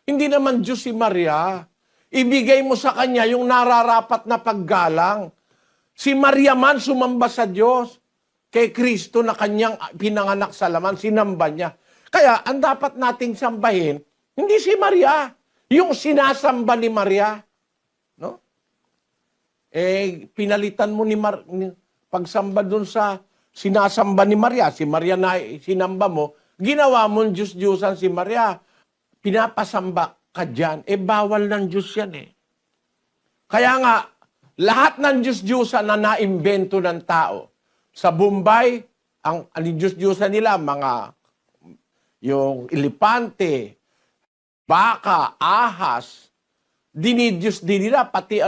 Hindi naman Diyos si Maria. Ibigay mo sa kanya yung nararapat na paggalang. Si Maria man sumamba sa Diyos. Kay Kristo na kanyang pinanganak sa laman, sinamba niya. Kaya ang dapat nating sambahin, hindi si Maria, yung sinasamba ni Maria. No? Pinalitan mo pagsamba dun sa sinasamba ni Maria, si Maria na sinamba mo, ginawa mo Diyos-Diyosan si Maria. Pinapasamba ka dyan, bawal ng Diyos yan Kaya nga, lahat ng Diyos-Diyosan na naimbento ng tao, sa Bombay, ang Diyos-Diyosan nila, yung elepante, baka, ahas, dinidiyos din nila, pati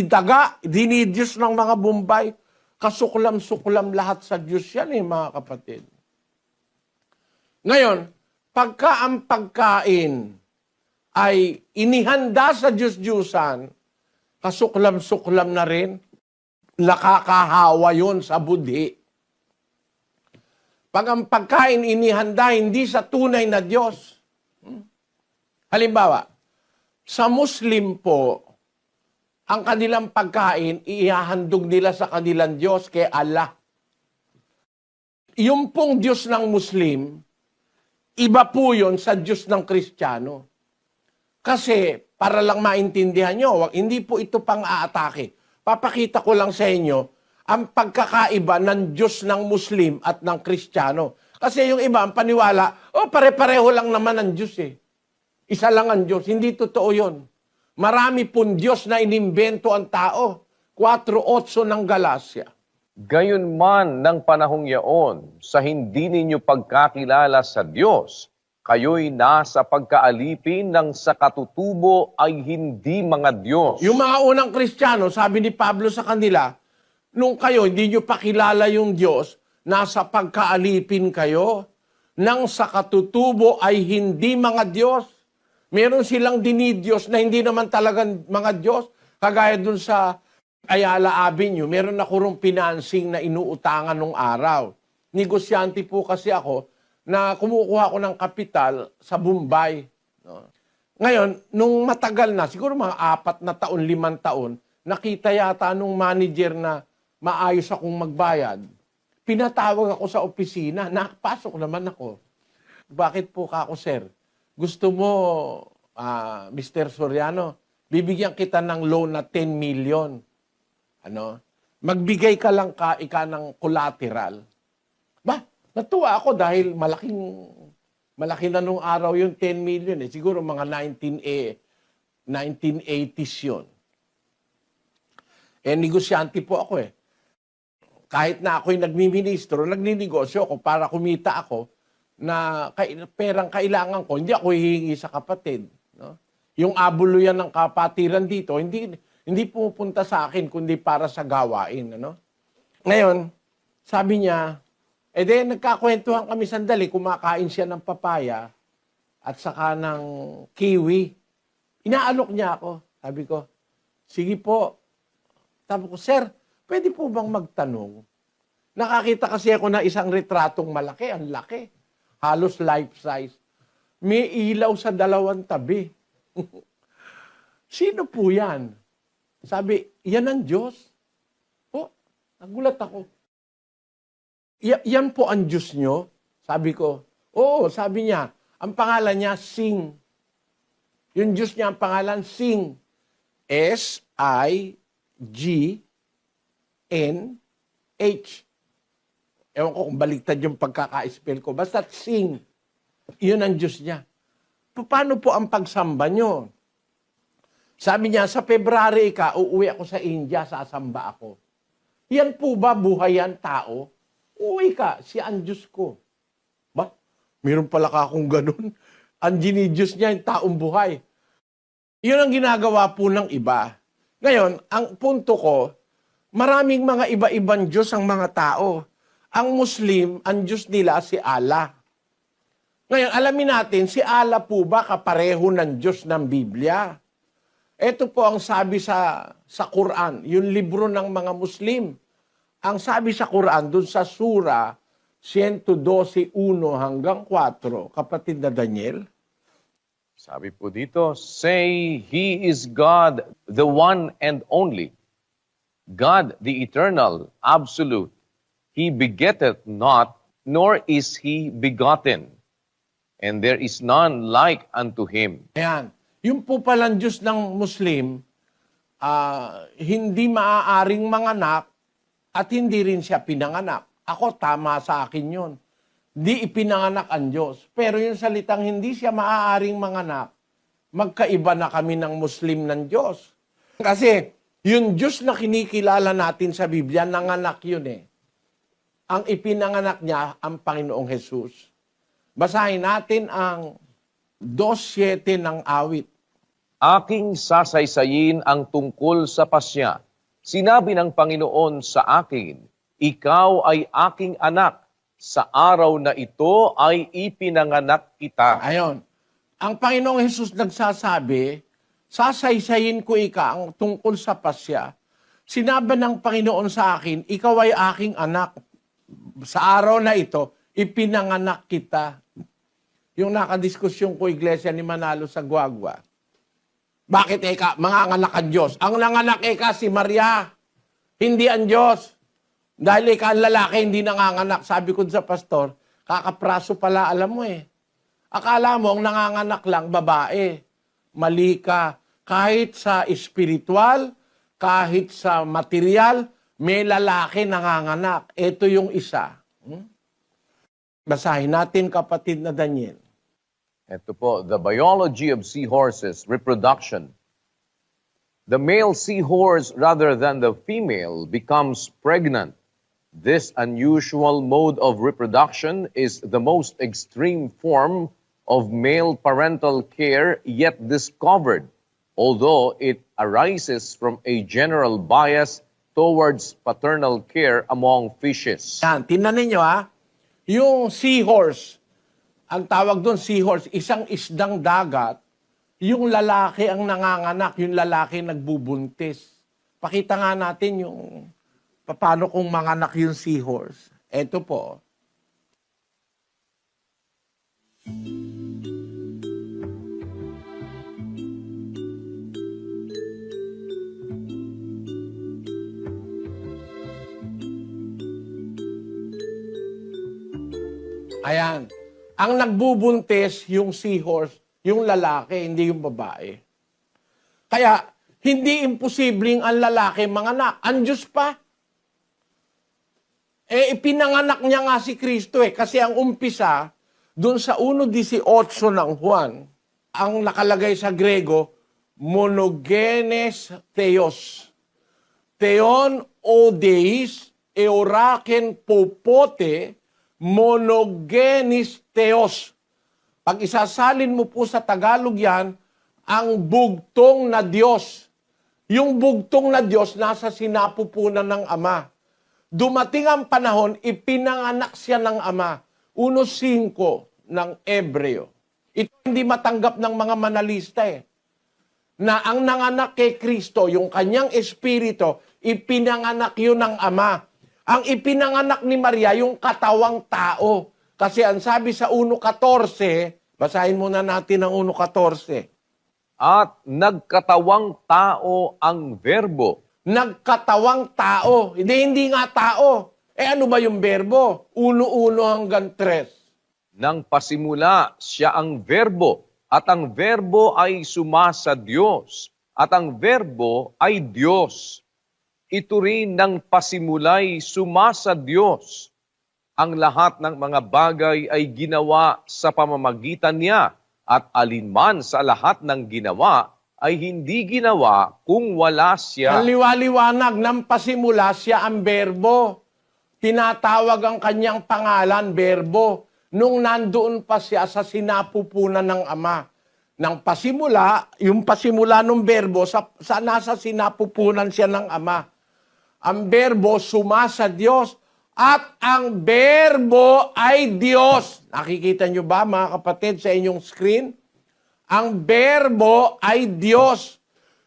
daga, dinidiyos ng mga Bombay. Kasuklam-suklam lahat sa Diyos yan mga kapatid. Ngayon, pagka ang pagkain ay inihanda sa Diyos-Diyosan, kasuklam-suklam na rin, nakakahawa yun sa budhi. Pag ang pagkain inihanda, hindi sa tunay na Diyos. Halimbawa, sa Muslim po, ang kanilang pagkain, ihahandog nila sa kanilang Diyos kay Allah. Yung pong Diyos ng Muslim, iba po yun sa Diyos ng Kristiyano. Kasi, para lang maintindihan nyo, hindi po ito pang-aatake. Papakita ko lang sa inyo ang pagkakaiba ng Diyos ng Muslim at ng Kristiyano. Kasi yung iba, ang paniwala, pare-pareho lang naman ang Diyos Isa lang ang Diyos. Hindi totoo yun. Marami pong Diyos na inimbento ang tao. 4:8 ng Galacia. Gayon man ng panahong yaon, sa hindi ninyo pagkakilala sa Diyos, kayo'y nasa pagkaalipin ng sa katutubo ay hindi mga Diyos. Yung mga unang Kristiyano, sabi ni Pablo sa kanila, nung kayo hindi nyo pakilala yung Diyos, nasa pagkaalipin kayo, nang sa katutubo ay hindi mga Diyos. Meron silang dinidiyos na hindi naman talagang mga Diyos. Kagaya dun sa Ayala Avenue, meron ako rong financing na inuutangan nung araw. Negosyante po kasi ako, na kumukuha ko ng kapital sa Bombay. Ngayon, nung matagal na, siguro mga 4 na taon, 5 taon, nakita yata nung manager na maayos akong magbayad. Pinatawag ako sa opisina, nakapasok naman ako. Bakit po ako, sir? Gusto mo, Mr. Soriano, bibigyan kita ng loan na 10 million. Magbigay ka lang ika ng collateral. Natuwa ako dahil malaki na nung araw yung 10 million. Siguro mga 1980s yun. Negosyante po ako Kahit na ako'y nagmiministro, nagninegosyo ako para kumita ako na perang kailangan ko, hindi ako hihingi sa kapatid. Yung abuluyan ng kapatiran dito, hindi pumupunta sa akin kundi para sa gawain. Ngayon, sabi niya, nagkakwentuhan kami sandali, kumakain siya ng papaya at saka ng kiwi. Inaalok niya ako. Sabi ko, sige po. Sabi ko, sir, pwede po bang magtanong? Nakakita kasi ako na isang retratong malaki, ang laki. Halos life size. May ilaw sa dalawang tabi. Sino po yan? Sabi, yan ang Diyos. Nagulat ako. Yan po ang Diyos nyo? Sabi ko, oo, sabi niya, ang pangalan niya, Sing. Yung Diyos niya, ang pangalan, Sing. S-I-G-N-H. Ewan ko kung baligtad yung pagkaka-spell ko. Basta Sing. Yun ang Diyos niya. Paano po ang pagsamba nyo? Sabi niya, sa February uuwi ako sa India, sasamba ako. Yan po ba buhay yan tao? Uwi ka, siya ang Diyos ko. Ba? Meron pala ka akong ganun. Ang ginidiyos niya yung taong buhay. Yun ang ginagawa po ng iba. Ngayon, ang punto ko, maraming mga iba-ibang Diyos ang mga tao. Ang Muslim, ang Diyos nila si Allah. Ngayon, alamin natin, si Allah po ba kapareho ng Diyos ng Biblia? Ito po ang sabi sa Quran, yung libro ng mga Muslim. Ang sabi sa Quran, dun sa Surah 112:1 hanggang 4, kapatid na Daniel. Sabi po dito, say, He is God, the one and only. God, the eternal, absolute. He begetteth not, nor is He begotten. And there is none like unto Him. Ayan. Yung po palang Diyos ng Muslim, hindi maaaring manganak at hindi rin siya pinanganak. Ako, tama sa akin yun. Di ipinanganak ang Diyos. Pero yung salitang hindi siya maaaring manganak, magkaiba na kami ng Muslim ng Diyos. Kasi yung Diyos na kinikilala natin sa Biblia, nanganak yun eh. Ang ipinanganak niya, ang Panginoong Jesus. Basahin natin ang 2:7 ng awit. Aking sasaysayin ang tungkol sa pasya. Sinabi ng Panginoon sa akin, Ikaw ay aking anak. Sa araw na ito ay ipinanganak kita. Ayon. Ang Panginoong Jesus nagsasabi, sasaysayin ko ang tungkol sa pasya. Sinabi ng Panginoon sa akin, ikaw ay aking anak. Sa araw na ito, ipinanganak kita. Yung nakadiskusyon ko, Iglesia ni Manalo sa Guagua. Bakit mga anak ang Diyos? Ang nanganak si Maria, hindi ang Diyos. Dahil ang lalaki hindi nanganganak. Sabi ko sa pastor, kakapraso pala, alam mo eh. Akala mo, ang nanganganak lang, babae. Mali ka. Kahit sa espiritual, kahit sa material, may lalaki nanganganak. Ito yung isa. Basahin natin, kapatid na Daniel. Ito po, the biology of seahorses, reproduction. The male seahorse rather than the female becomes pregnant. This unusual mode of reproduction is the most extreme form of male parental care yet discovered, although it arises from a general bias towards paternal care among fishes. Yan, tingnan ninyo yung seahorse, ang tawag doon seahorse, isang isdang dagat, yung lalaki ang nanganganak, yung lalaki nagbubuntis. Pakita nga natin yung paano kung manganak yung seahorse. Ito po. Ayan. Ang nagbubuntis yung seahorse, yung lalaki, hindi yung babae. Kaya, hindi imposibleng ang lalaki manganak. Ang Diyos pa. Ipinanganak niya nga si Kristo kasi ang umpisa, dun sa 1:18 ng Juan, ang nakalagay sa Grego, monogenes theos. Theon o deis, eoraken popote, monogenes theos. Pag isasalin mo po sa Tagalog yan, ang bugtong na Diyos. Yung bugtong na Diyos nasa sinapupunan ng Ama. Dumating ang panahon, ipinanganak siya ng Ama. 1:5 ng Ebreo. Ito hindi matanggap ng mga manalista na ang nanganak kay Kristo, yung kanyang espiritu, ipinanganak yun ng Ama. Ang ipinanganak ni Maria, yung katawang tao. Kasi ang sabi sa 1:14, basahin muna natin ang 1:14. At nagkatawang tao ang verbo. Nagkatawang tao. Hindi nga tao. Ano ba yung verbo? 1:1 hanggang 3. Nang pasimula siya ang verbo, at ang verbo ay sumasa Diyos, at ang verbo ay Diyos. Ito rin ng pasimulay sumasa Diyos. Ang lahat ng mga bagay ay ginawa sa pamamagitan niya, at alinman sa lahat ng ginawa ay hindi ginawa kung wala siya. Ang liwaliwanag ng pasimula siya ang berbo. Tinatawag ang kanyang pangalan, berbo. Nung nandoon pa siya sa sinapupunan ng Ama. Nang pasimula, yung pasimula ng berbo, nasa sinapupunan siya ng Ama. Ang berbo sumasa Diyos at ang berbo ay Diyos. Nakikita nyo ba mga kapatid sa inyong screen? Ang berbo ay Diyos.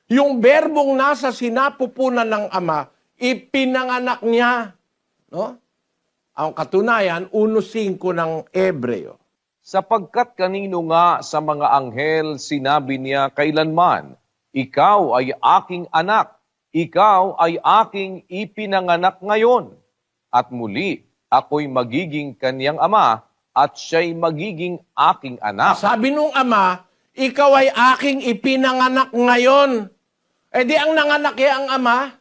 Yung berbong nasa sinapupunan ng Ama, ipinanganak niya. No? Ang katunayan, 1.5 ng Hebreo. Sapagkat kanino nga sa mga anghel sinabi niya kailanman, ikaw ay aking anak, ikaw ay aking ipinanganak ngayon. At muli, ako'y magiging kanyang ama at siya'y magiging aking anak. Sabi nung Ama, ikaw ay aking ipinanganak ngayon. Eh di ang nanganak niya ang Ama,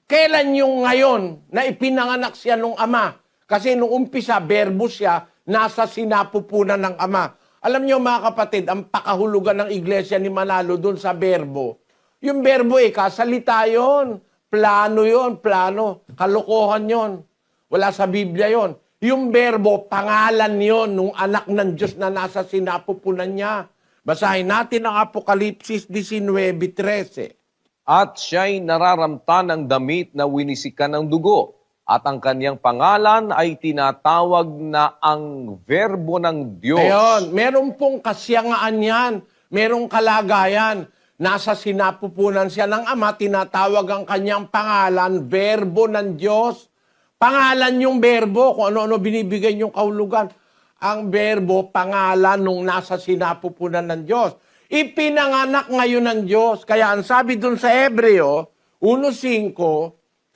kailan yung ngayon na ipinanganak siya nung Ama? Kasi nung umpisa, berbo siya, nasa sinapupunan ng Ama. Alam niyo mga kapatid, ang pakahulugan ng Iglesia ni Manalo dun sa berbo. Yung berbo kasalita yun. Plano yon, plano. Kalokohan yon. Wala sa Biblia yon. Yung berbo, pangalan yon nung anak ng Diyos na nasa sinapupunan niya. Basahin natin ang Apokalipsis 19:13. At siya'y nararamtan ng damit na winisikan ng dugo. At ang kanyang pangalan ay tinatawag na ang Verbo ng Diyos. Ayun, meron pong kasyangaan yan. Merong kalagayan. Nasa sinapupunan siya ng Ama, tinatawag ang kanyang pangalan, Verbo ng Diyos. Pangalan yung berbo, kung ano-ano binibigay niyong kahulugan. Ang berbo, pangalan nung nasa sinapupunan ng Diyos. Ipinanganak ngayon ng Diyos. Kaya ang sabi dun sa Hebreo, 1.5,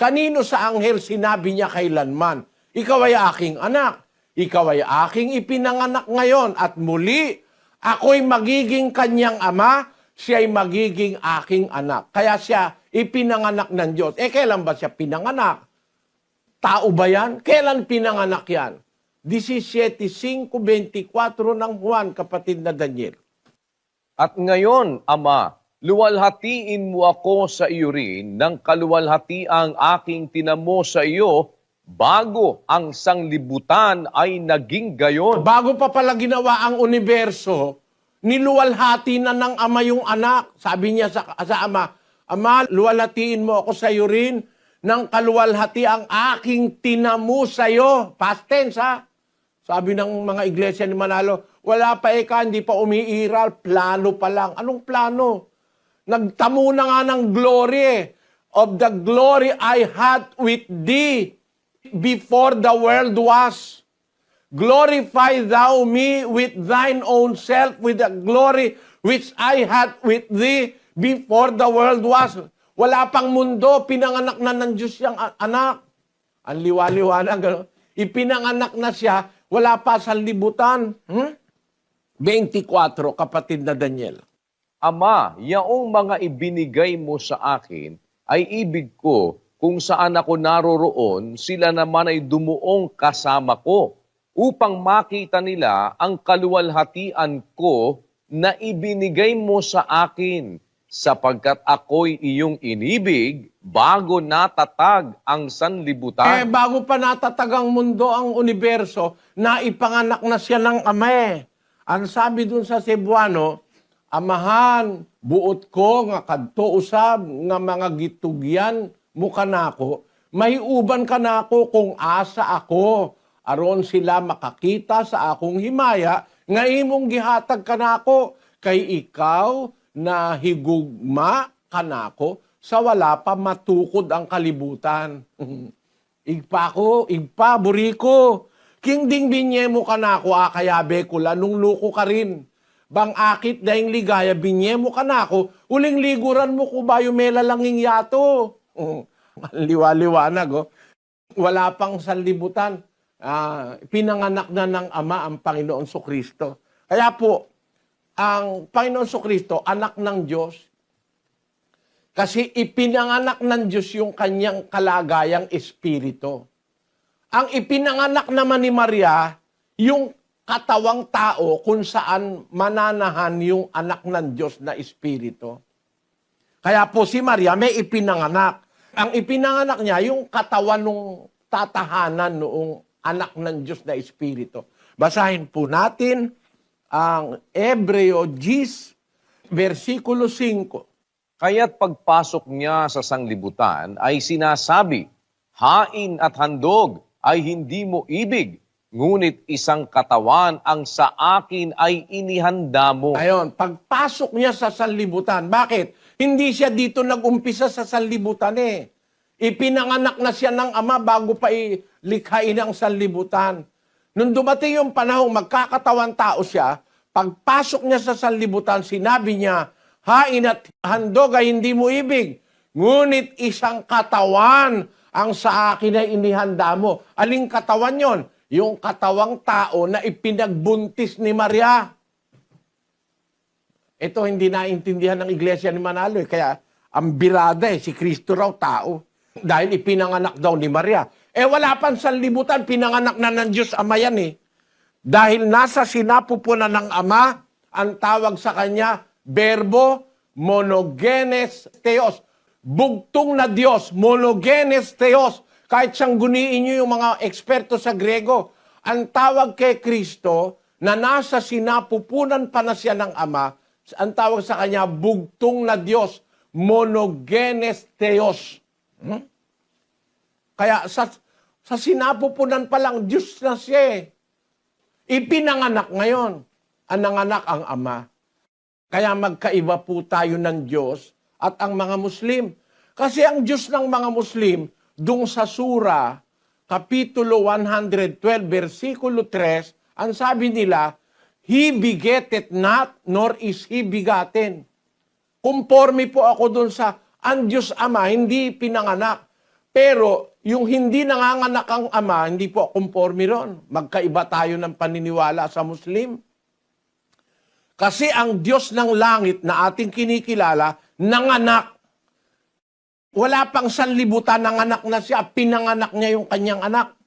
kanino sa anghel sinabi niya kailanman, ikaw ay aking anak, ikaw ay aking ipinanganak ngayon, at muli, ako'y magiging kanyang ama, siya'y magiging aking anak. Kaya siya ipinanganak ng Diyos. Eh, kailan ba siya pinanganak? Tao ba yan? Kailan pinanganak yan? 17:5-24 ng Juan, kapatid na Daniel. At ngayon, Ama, luwalhatiin mo ako sa iyo rin ng kaluwalhatiang aking tinamo sa iyo bago ang sanglibutan ay naging gayon. Bago pa pala ginawa ang universo, niluwalhati na ng Ama yung anak. Sabi niya sa Ama, Ama, luwalhatiin mo ako sa iyo rin ng kaluwalhati ang aking tinamo sa iyo. Past tense, ha? Sabi ng mga iglesia ni Manalo, wala pa hindi pa umiiral, plano pa lang. Anong plano? Nagtamo na nga ng glory of the glory I had with thee before the world was. Glorify thou me with thine own self, with the glory which I had with thee before the world was. Wala pang mundo, pinanganak na ng Diyos siyang anak. Ang liwaliwanag. Ipinanganak na siya, wala pa sa libutan. 24, kapatid na Daniel. Ama, yaong mga ibinigay mo sa akin ay ibig ko kung saan ako naroroon, sila naman ay dumuong kasama ko upang makita nila ang kaluwalhatian ko na ibinigay mo sa akin sapagkat ako'y iyong inibig bago natatag ang sanlibutan. Bago pa natatag ang mundo, ang universo, naipanganak na siya ng Ama. Ang sabi dun sa Cebuano, Amahan, buot ko nga kadto usab nga mga gitugyan mo kanako, may uban kanako kung asa ako, aron sila makakita sa akong himaya, nga imong gihatag kanako, kay ikaw na higugma kanako, sa wala pa matukod ang kalibutan. Igpa, buriko, kingding binye mo kanako, akayabe ko la, nung luko ka rin. Bang akit dahing ligaya, binye mo kanako, uling liguran mo ko ba yung mela langing yato. Liwa-liwanag, oh. Wala pang sanlibutan. Pinanganak na ng Ama ang Panginoon Sokristo. Kaya po, ang Panginoon Sokristo, anak ng Diyos, kasi ipinanganak ng Diyos yung kanyang kalagayang espiritu. Ang ipinanganak naman ni Maria, yung katawang tao kung saan mananahan yung anak ng Diyos na Espiritu. Kaya po si Maria may ipinanganak. Ang ipinanganak niya, yung katawan ng tatahanan noong anak ng Diyos na Espiritu. Basahin po natin ang Hebreo 10, versikulo 5. Kaya't pagpasok niya sa sanglibutan ay sinasabi, hain at handog ay hindi mo ibig, ngunit isang katawan ang sa akin ay inihanda mo. Ayon, pagpasok niya sa sanlibutan. Bakit? Hindi siya dito nag-umpisa sa sanlibutan eh. Ipinanganak na siya ng Ama bago pa ilikhain ang sanlibutan. Nung dumating yung panahong magkakatawan tao siya, pagpasok niya sa sanlibutan, sinabi niya, hain at handog ay hindi mo ibig, ngunit isang katawan ang sa akin ay inihanda mo. Aling katawan yon? Yung katawang tao na ipinagbuntis ni Maria. Ito hindi naintindihan ng iglesia ni Manalo. Kaya ang birada si Kristo raw tao. Dahil ipinanganak daw ni Maria. Wala pang sanlibutan, pinanganak na ng Diyos Ama yan eh. Dahil nasa sinapupunan ng Ama, ang tawag sa kanya, Verbo Monogenes Theos. Bugtong na Diyos, Monogenes Theos. Kahit siyang guniin nyo yung mga eksperto sa Grego, ang tawag kay Kristo na nasa sinapupunan pa na siya ng Ama, ang tawag sa kanya, bugtong na Diyos, Monogenes Theos. Kaya sa sinapupunan pa lang, Diyos na siya eh. Ipinanganak ngayon. Ang nanganak ang Ama. Kaya magkaiba po tayo ng Diyos at ang mga Muslim. Kasi ang Diyos ng mga Muslim, dung sa Sura, Kapitulo 112, versikulo 3, ang sabi nila, He begeteth not, nor is He begotten. Conforme po ako dun sa ang Diyos Ama, hindi pinanganak. Pero yung hindi nanganganak ang Ama, hindi po conforme ron. Magkaiba tayo ng paniniwala sa Muslim. Kasi ang Diyos ng langit na ating kinikilala, nanganak. Wala pang sanlibutan, nanganak na siya. Pinanganak niya yung kanyang anak.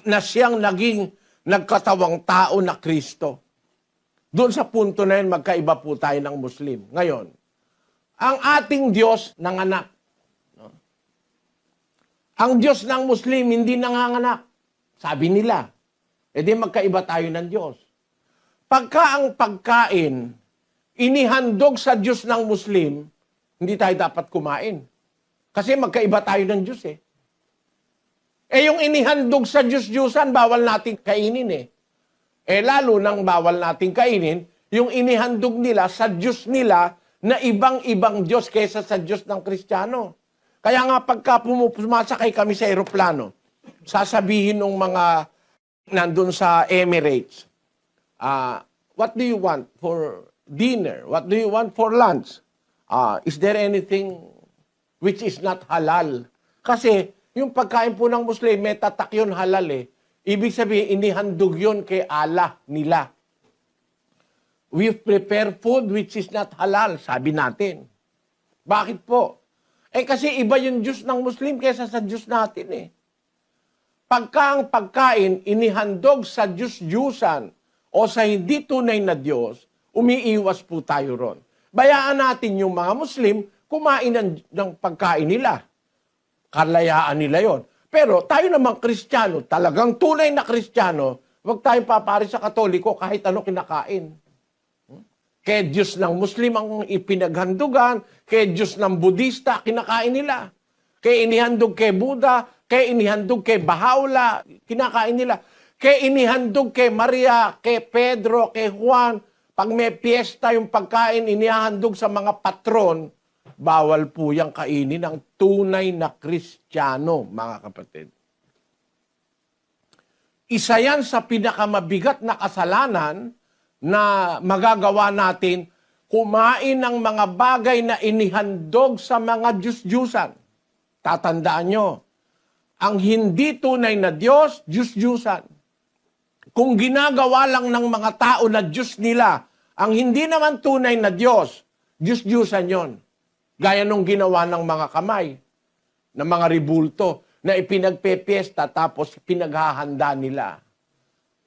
Na siyang naging nagkatawang tao na Kristo. Doon sa punto na yun, magkaiba po tayo ng Muslim. Ngayon, ang ating Diyos nanganak. Ang Diyos ng Muslim hindi nanganganak. Sabi nila. Di magkaiba tayo ng Diyos. Pagka ang pagkain inihandog sa Diyos ng Muslim, hindi tayo dapat kumain. Kasi magkaiba tayo ng Diyos eh. Yung inihandog sa Diyos-Diyusan, bawal nating kainin eh. Lalo nang bawal nating kainin, yung inihandog nila sa Diyos nila na ibang-ibang Diyos kaysa sa Diyos ng Kristiyano. Kaya nga pagka pumasakay kami sa eroplano, sasabihin ng mga nandun sa Emirates, what do you want for dinner? What do you want for lunch? Is there anything which is not halal? Kasi yung pagkain po ng Muslim, may tatak yun halal eh. Ibig sabihin, inihandog yun kay Allah nila. We prepare food which is not halal, sabi natin. Bakit po? Kasi iba yung Diyos ng Muslim kaysa sa Diyos natin eh. Pagka ang pagkain inihandog sa Diyos-Diyusan o sa hindi tunay na Diyos, umiiwas po tayo ron. Bayaan natin yung mga Muslim kumain ng pagkain nila. Kalayaan nila yon. Pero tayo namang Kristiyano, talagang tunay na Kristiyano, huwag tayong papari sa Katoliko kahit ano kinakain. Kaya Diyos ng Muslim ang ipinaghandugan, kaya Diyos ng Budista, kinakain nila. Kaya inihandog kay Buddha, kaya inihandog kay Bahá'u'lláh, kinakain nila. Kaya inihandog kay Maria, kay Pedro, kay Juan. Pag may piyesta yung pagkain, inihandog sa mga patron, bawal po yung kainin ng tunay na Kristiyano, mga kapatid. Isa yan sa pinakamabigat na kasalanan na magagawa natin, kumain ng mga bagay na inihandog sa mga Diyos-Diyusan. Tatandaan nyo, ang hindi tunay na Diyos, Diyos-Diyusan. Kung ginagawa lang ng mga tao na Diyos nila, ang hindi naman tunay na Diyos, Diyos-Diyusan yon. Gaya nung ginawa ng mga kamay, ng mga ribulto, na ipinagpepiesta tapos pinaghahanda nila.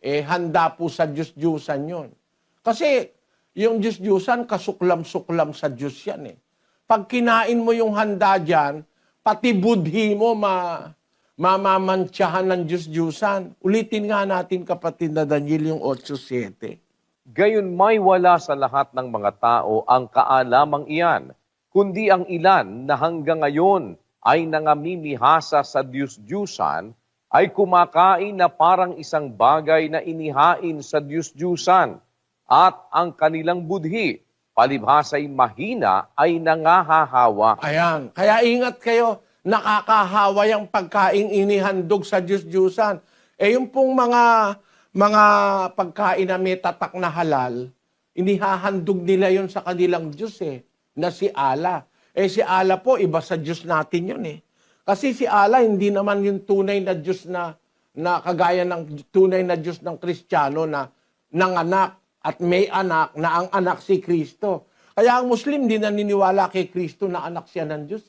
handa po sa Diyos-Diyusan yun. Kasi yung Diyos-Diyusan, kasuklam-suklam sa Diyos yan eh. Pag kinain mo yung handa dyan, pati budhi mo mamamantsahan ng Diyos-Diyusan. Ulitin nga natin, kapatid na Daniel, yung 8:7. Gayon may wala sa lahat ng mga tao ang kaalamang iyan, kundi ang ilan na hanggang ngayon ay nangamimihasa sa Diyos-Diyusan, ay kumakain na parang isang bagay na inihain sa Diyos-Diyusan, at ang kanilang budhi, palibhasa'y mahina, ay nangahahawa. Ayan. Kaya ingat kayo, nakakahawa yung pagkain inihandog sa Diyos-Diyusan. Yung pong mga pagkain na may tatak na halal, inihahandog nila yon sa kanilang Diyos na si Allah. Si Allah po, iba sa Diyos natin yun Kasi si Allah, hindi naman yung tunay na Diyos na kagaya ng tunay na Diyos ng Kristiyano na nanganak at may anak na ang anak si Kristo. Kaya ang Muslim di naniniwala kay Kristo na anak siya ng Diyos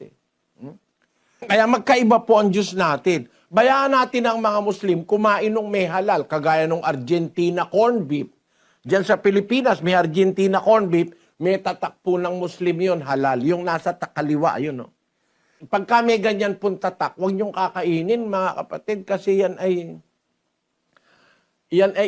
Kaya magkaiba po ang Diyos natin. Bayaan natin ang mga Muslim kumain ng may halal, kagaya ng Argentina corned beef. Diyan sa Pilipinas, may Argentina corned beef, may tatak po ng Muslim yun, halal. Yung nasa kaliwa, yun. Pagka may ganyan pong tatak, huwag niyong kakainin, mga kapatid, kasi yan ay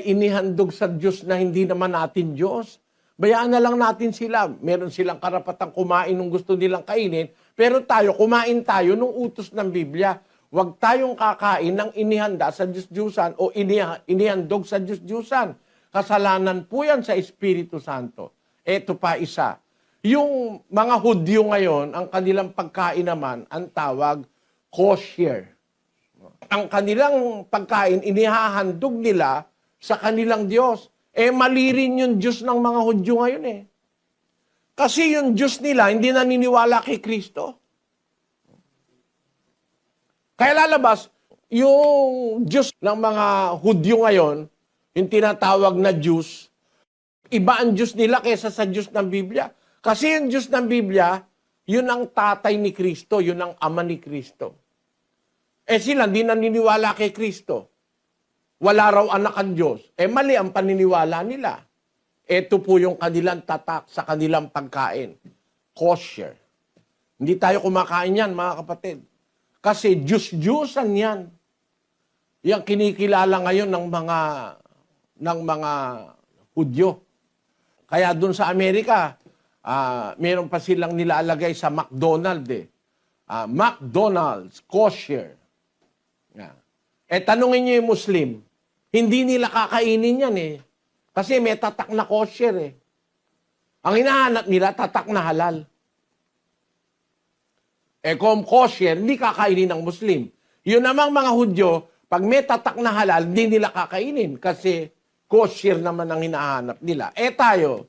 inihandog sa Diyos na hindi naman natin Diyos. Bayaan na lang natin sila. Meron silang karapatang kumain ng gusto nilang kainin, pero tayo, kumain tayo nung utos ng Biblia. Huwag tayong kakain ng inihanda sa Diyos-Diyusan o inihandog sa Diyos-Diyusan. Kasalanan po yan sa Espiritu Santo. Eto pa isa. Yung mga Hudyo ngayon, ang kanilang pagkain naman, ang tawag kosher. Ang kanilang pagkain, inihahandog nila sa kanilang Diyos. Mali rin yung Diyos ng mga Hudyo ngayon Kasi yung Diyos nila, hindi naniniwala kay Kristo. Kaya lalabas, yung Diyos ng mga Hudyo ngayon, yung tinatawag na Diyos, iba ang Diyos nila kaysa sa Diyos ng Biblia. Kasi yung Diyos ng Biblia, yun ang tatay ni Kristo, yun ang ama ni Kristo. Sila, hindi naniniwala kay Kristo. Wala raw anak ang Diyos. Mali ang paniniwala nila. Ito po yung kanilang tatak sa kanilang pagkain. Kosher. Hindi tayo kumakain yan, mga kapatid. Kasi Diyos-Diyusan yan. Yang kinikilala ngayon ng mga Hudyo. Kaya dun sa Amerika, meron pa silang nilalagay sa McDonald's McDonald's kosher. Tanungin niyo yung Muslim, hindi nila kakainin yan Kasi may tatak na kosher Ang hinahanap nila, tatak na halal. Kung kosher, hindi kakainin ng Muslim. Yun namang mga Hudyo, pag may tatak na halal, hindi nila kakainin. Kasi kosher naman ang hinahanap nila. Tayo,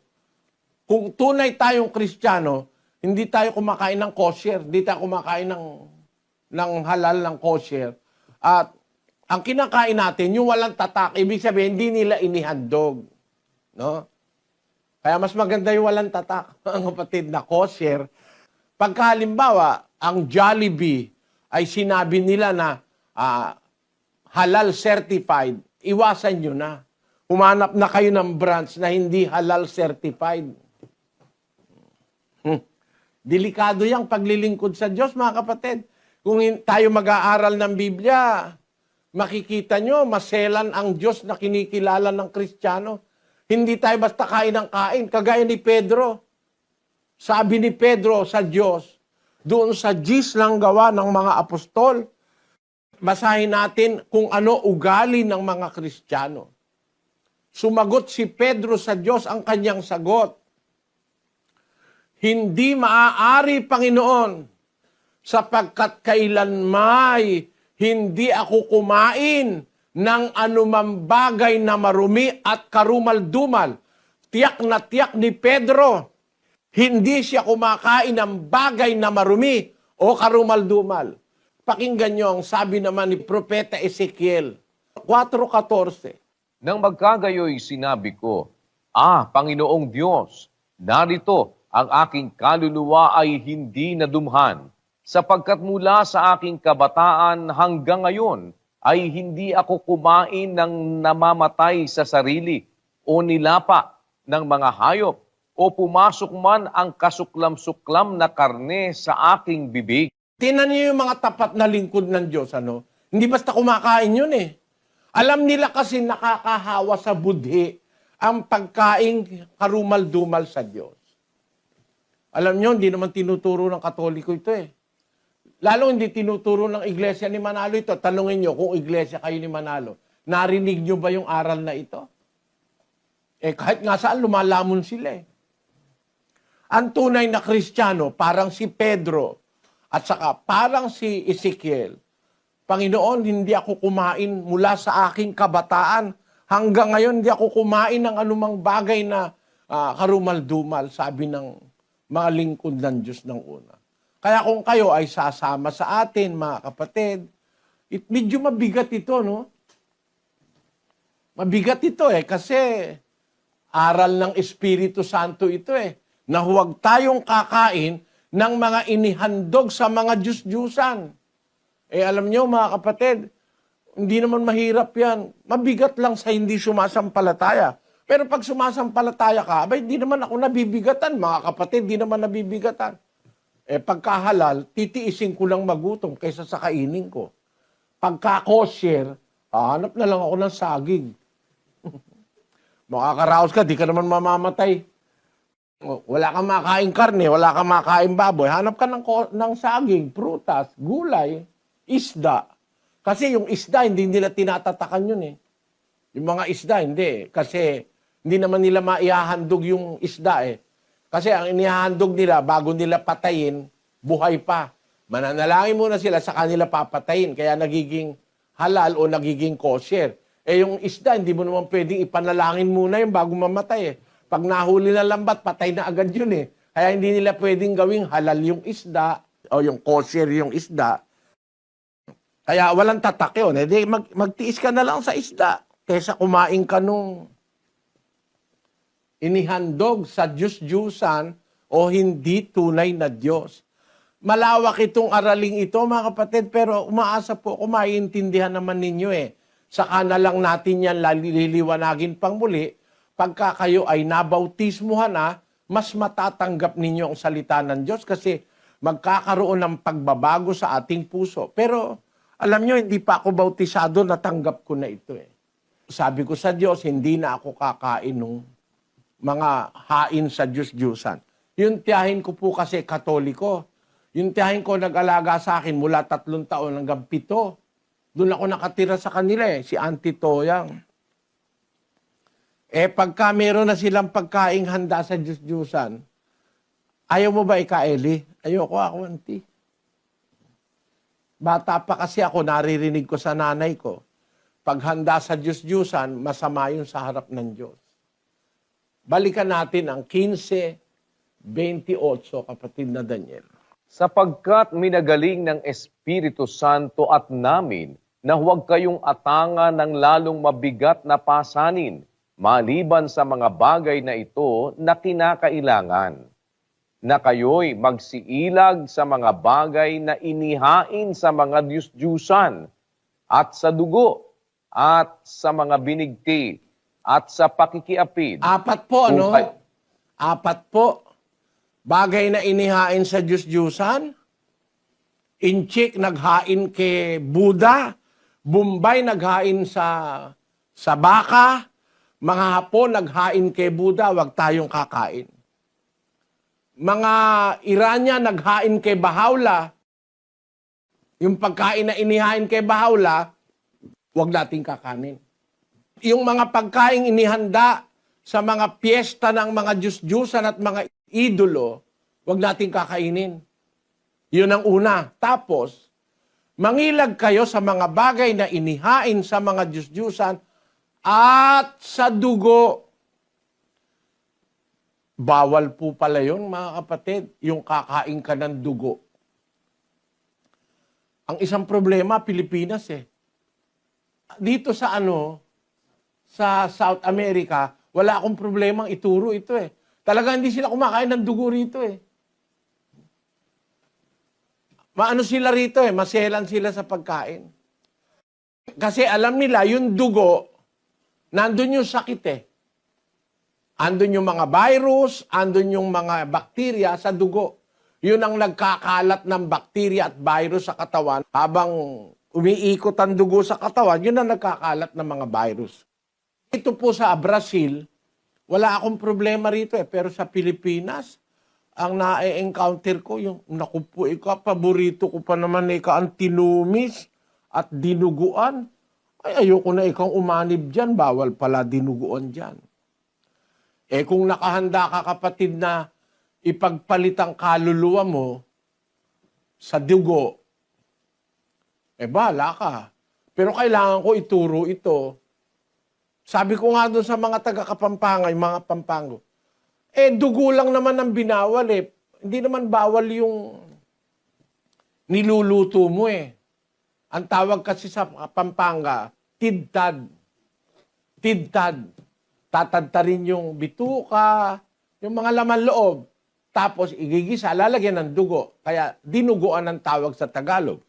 kung tunay tayong Kristiyano, hindi tayo kumakain ng kosher. Hindi tayo kumakain ng halal, ng kosher. At ang kinakain natin, yung walang tatak, ibig sabihin, hindi nila inihandog. No? Kaya mas maganda yung walang tatak, ang kapatid na kosher. Pagka halimbawa, ang Jollibee ay sinabi nila na halal certified, iwasan nyo na. Humanap na kayo ng branch na hindi halal certified. Delikado yung paglilingkod sa Diyos, mga kapatid. Kung tayo mag-aaral ng Biblia, makikita nyo, maselan ang Diyos na kinikilala ng Kristiyano. Hindi tayo basta kain ng kain. Kagaya ni Pedro. Sabi ni Pedro sa Diyos, doon sa gis ng gawa ng mga apostol, basahin natin kung ano ugali ng mga Kristiyano. Sumagot si Pedro sa Diyos, ang kanyang sagot. Hindi maaari, Panginoon, sapagkat kailanmay hindi ako kumain ng anumang bagay na marumi at karumal-dumal. Tiyak na tiyak ni Pedro, hindi siya kumakain ng bagay na marumi o karumal-dumal. Pakinggan niyo ang sabi naman ni Propeta Ezekiel 4:14. Nang magkagayoy sinabi ko, Panginoong Diyos, narito ang aking kaluluwa ay hindi nadumhan, sapagkat mula sa aking kabataan hanggang ngayon ay hindi ako kumain ng namamatay sa sarili o nilapa ng mga hayop o pumasok man ang kasuklam-suklam na karne sa aking bibig. Tingnan niyo yung mga tapat na lingkod ng Diyos, ano? Hindi basta kumakain yun eh. Alam nila kasi nakakahawa sa budhi ang pagkaing karumal-dumal sa Diyos. Alam niyo, hindi naman tinuturo ng Katoliko ito eh. Lalo hindi tinuturo ng Iglesia ni Manalo ito. Tanungin niyo kung Iglesia kayo ni Manalo, narinig niyo ba yung aral na ito? Eh kahit nga saan, lumalamon sila eh. Ang tunay na Kristiyano, parang si Pedro, at saka parang si Ezekiel, Panginoon, hindi ako kumain mula sa aking kabataan. Hanggang ngayon, hindi ako kumain ng anumang bagay na karumal-dumal, sabi ng mga lingkod ng Diyos ng una. Kaya kung kayo ay sasama sa atin, mga kapatid, medyo mabigat ito, no? Mabigat ito eh, kasi aral ng Espiritu Santo ito eh, na huwag tayong kakain ng mga inihandog sa mga Diyos-Diyusan. Eh alam nyo mga kapatid, hindi naman mahirap yan. Mabigat lang sa hindi sumasampalataya. Pero pag sumasampalataya ka, abay, di naman ako nabibigatan, mga kapatid, di naman nabibigatan. Eh pagkahalal, titiisin ko lang magutom kaysa sa kainin ko. Pagka kosher, hanap na lang ako ng saging. Makakaraos ka, di ka naman mamamatay. Wala kang makain karne, wala kang makain baboy, hanap ka ng saging, prutas, gulay, isda. Kasi yung isda, hindi nila tinatatakan yun eh. Yung mga isda, hindi. Kasi hindi naman nila maihahandog yung isda eh. Kasi ang inihahandog nila, bago nila patayin, buhay pa. Mananalangin muna sila sa kanila papatayin. Kaya nagiging halal o nagiging kosher. Eh yung isda, hindi mo naman pwedeng ipanalangin muna yung bago mamatay eh. Pag nahuli na lambat, patay na agad yun eh. Kaya hindi nila pwedeng gawing halal yung isda o yung kosher yung isda. Kaya walang tatak yun. Eh, magtiis ka na lang sa isda kaysa kumain ka nung inihandog sa Diyos-Diyusan o hindi tunay na Diyos. Malawak itong araling ito, mga kapatid, pero umaasa po ako maiintindihan naman ninyo eh. Saka na lang natin yan liliwanagin pang muli. Pagka kayo ay nabautismuhan na, mas matatanggap ninyo ang salita ng Diyos kasi magkakaroon ng pagbabago sa ating puso. Pero alam nyo, hindi pa ako bautisado, natanggap ko na ito eh. Sabi ko sa Diyos, hindi na ako kakain ng mga hain sa Diyos-Diyusan. Yung tiyahin ko po kasi Katoliko. Yung tiyahin ko nag-alaga sa akin mula 3 taon hanggang 7. Doon ako nakatira sa kanila eh, si Auntie Toyang. Eh pagka meron na silang pagkaing handa sa Diyos-Diyusan, ayaw mo ba ika-Eli? Ayoko ako, Auntie. Bata pa kasi ako, naririnig ko sa nanay ko, pag handa sa Diyos-Diyusan, masama yun sa harap ng Diyos. Balikan natin ang 15:28, kapatid na Daniel. Sapagkat minagaling ng Espiritu Santo at namin na huwag kayong atangan ng lalong mabigat na pasanin, maliban sa mga bagay na ito na kinakailangan, na kayo'y magsiilag sa mga bagay na inihain sa mga Diyos-Diyusan, at sa dugo, at sa mga binigti, at sa pakikiapid. 4 po, no? Kung- 4 po. Bagay na inihain sa Diyos-Diyusan. Inchik naghain kay Buddha. Bombay naghain sa baka. Mga Hapon naghain kay Buddha, wag tayong kakain. Mga Iranya naghain kay Baha'u'llah. Yung pagkain na inihain kay Baha'u'llah, wag nating kakanin. Yung mga pagkain inihanda sa mga piyesta ng mga Diyos-Diyusan at mga idolo, wag nating kakainin. Yun ang una. Tapos, mangilag kayo sa mga bagay na inihain sa mga Diyos-Diyusan at sa dugo. Bawal po pala yun, mga kapatid, yung kakain ka ng dugo. Ang isang problema, Pilipinas eh. Dito sa sa South America, wala akong problemang ituro ito eh. Talaga hindi sila kumakain ng dugo rito eh. Maano sila rito eh, maselan sila sa pagkain. Kasi alam nila, yung dugo, nandun yung sakit eh. Andun yung mga virus, andun yung mga bakterya sa dugo. Yun ang nagkakalat ng bakterya at virus sa katawan. Habang umiikot ang dugo sa katawan, yun ang nagkakalat ng mga virus. Ito po sa Brazil, wala akong problema rito eh. Pero sa Pilipinas, ang na-encounter ko, yung naku po, paborito ko pa naman ang tinumis at dinuguan. Ay, ayoko na ikaw umanib dyan, bawal pala dinuguan dyan. Eh kung nakahanda ka kapatid na ipagpalit ang kaluluwa mo sa dugo, eh bahala ka. Pero kailangan ko ituro ito. Sabi ko nga doon sa mga taga-Kapampangan, mga Pampango, eh dugo lang naman ang binawal eh. Hindi naman bawal yung niluluto mo eh. Ang tawag kasi sa Pampanga, tidtad. Tidtad. Tatadtarin yung bituka, yung mga laman loob. Tapos igigisa, lalagyan ng dugo. Kaya dinuguan ang tawag sa Tagalog.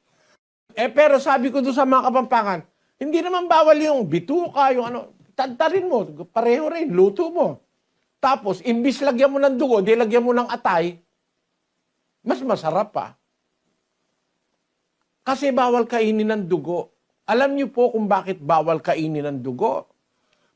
Eh pero sabi ko doon sa mga Kapampangan, hindi naman bawal yung bituka, yung ano, tadtarin mo, pareho rin, luto mo. Tapos, imbis lagyan mo ng dugo, di lagyan mo ng atay, mas masarap pa. Kasi bawal kainin ng dugo. Alam niyo po kung bakit bawal kainin ng dugo?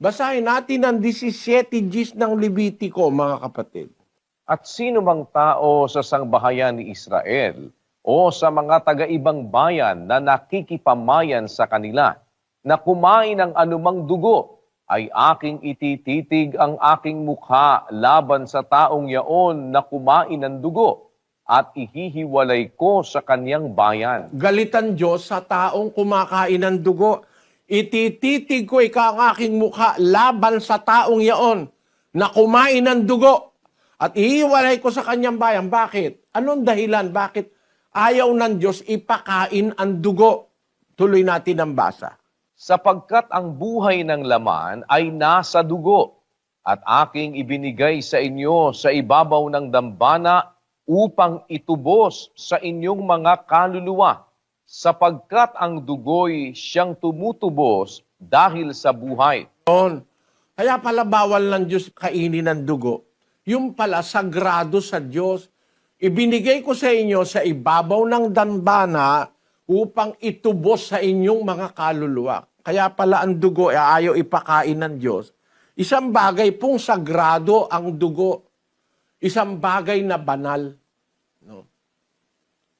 Basahin natin ang 17 Gs ng Levitico, mga kapatid. At sino mang tao sa sangbahayan ni Israel o sa mga taga-ibang bayan na nakikipamayan sa kanila na kumain ng anumang dugo, ay aking itititig ang aking mukha laban sa taong yaon na kumain ng dugo at ihihiwalay ko sa kanyang bayan. Galitan Diyos sa taong kumakain ng dugo. Itititig ko ikaw ang aking mukha laban sa taong yaon na kumain ng dugo at ihiwalay ko sa kanyang bayan. Bakit? Anong dahilan? Bakit ayaw ng Diyos ipakain ang dugo? Tuloy natin ang basa. Sapagkat ang buhay ng laman ay nasa dugo at aking ibinigay sa inyo sa ibabaw ng dambana upang itubos sa inyong mga kaluluwa. Sapagkat ang dugo'y siyang tumutubos dahil sa buhay. Kaya pala bawal ng Diyos kainin ng dugo. Yung pala sagrado sa Diyos. Ibinigay ko sa inyo sa ibabaw ng dambana upang itubos sa inyong mga kaluluwa. Kaya pala ang dugo ay ayaw ipakain ng Diyos. Isang bagay pong sagrado ang dugo. Isang bagay na banal. No?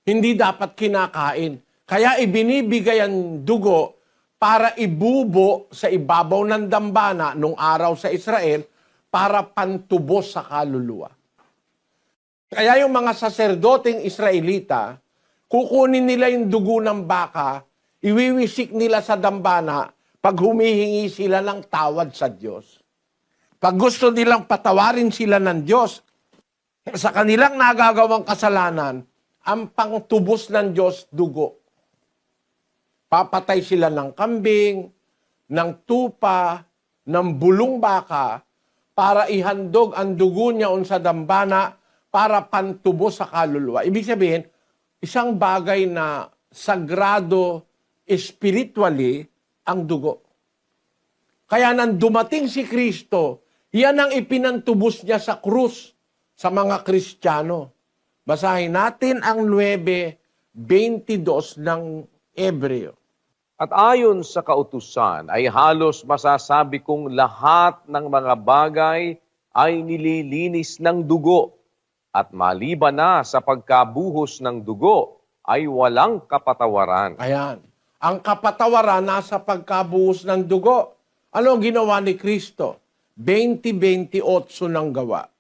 Hindi dapat kinakain. Kaya ibinibigay ang dugo para ibubo sa ibabaw ng dambana nung araw sa Israel para pantubos sa kaluluwa. Kaya yung mga saserdoteng Israelita, kukunin nila yung dugo ng baka, iwiwisik nila sa dambana pag humihingi sila ng tawad sa Diyos. Pag gusto nilang patawarin sila ng Diyos sa kanilang nagagawang kasalanan, ang pangtubos ng Diyos, dugo. Papatay sila ng kambing, ng tupa, ng bulong baka, para ihandog ang dugo niya sa dambana para pantubos sa kaluluwa. Ibig sabihin, isang bagay na sagrado spiritually ang dugo. Kaya nang dumating si Kristo, yan ang ipinantubos niya sa krus sa mga Kristiyano. Basahin natin ang 9:22 ng Hebreo. At ayon sa kautusan ay halos masasabi kong lahat ng mga bagay ay nililinis ng dugo at maliban na sa pagkabuhos ng dugo ay walang kapatawaran. Ayan. Ang kapatawaran nasa pagkabuhos ng dugo. Ano ang ginawa ni Kristo? 20:28 ng gawa.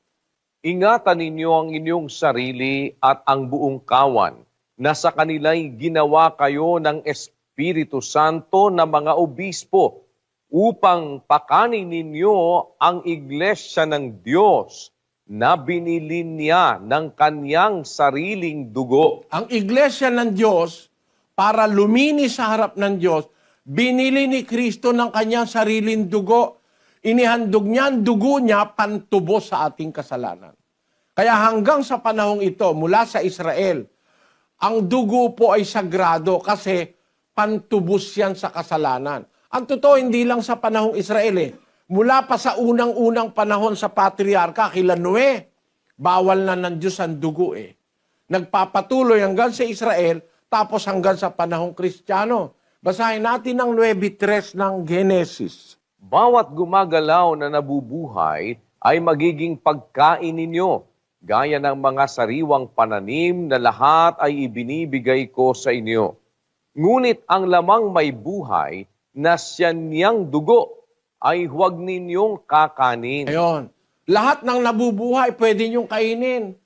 Ingatan ninyo ang inyong sarili at ang buong kawan na sa kanila'y ginawa kayo ng Espiritu Santo na mga obispo upang pakanin ninyo ang iglesia ng Diyos na binili niya ng kanyang sariling dugo. Ang iglesia ng Diyos, para luminis sa harap ng Diyos, binili ni Kristo ng kanyang sariling dugo. Inihandog niya ang dugo niya pantubos sa ating kasalanan. Kaya hanggang sa panahong ito, mula sa Israel, ang dugo po ay sagrado kasi pantubos yan sa kasalanan. Ang totoo, hindi lang sa panahong Israel eh. Mula pa sa unang-unang panahon sa patriarka, kila Noe, bawal na ng Diyos ang dugo eh. Nagpapatuloy hanggang sa Israel, tapos hanggang sa panahong Kristiyano. Basahin natin ang 9:3 ng Genesis. Bawat gumagalaw na nabubuhay ay magiging pagkain ninyo, gaya ng mga sariwang pananim na lahat ay ibinibigay ko sa inyo. Ngunit ang lamang may buhay na siya niyang dugo ay huwag ninyong kakanin. Ayon. Lahat ng nabubuhay, pwede niyong kainin.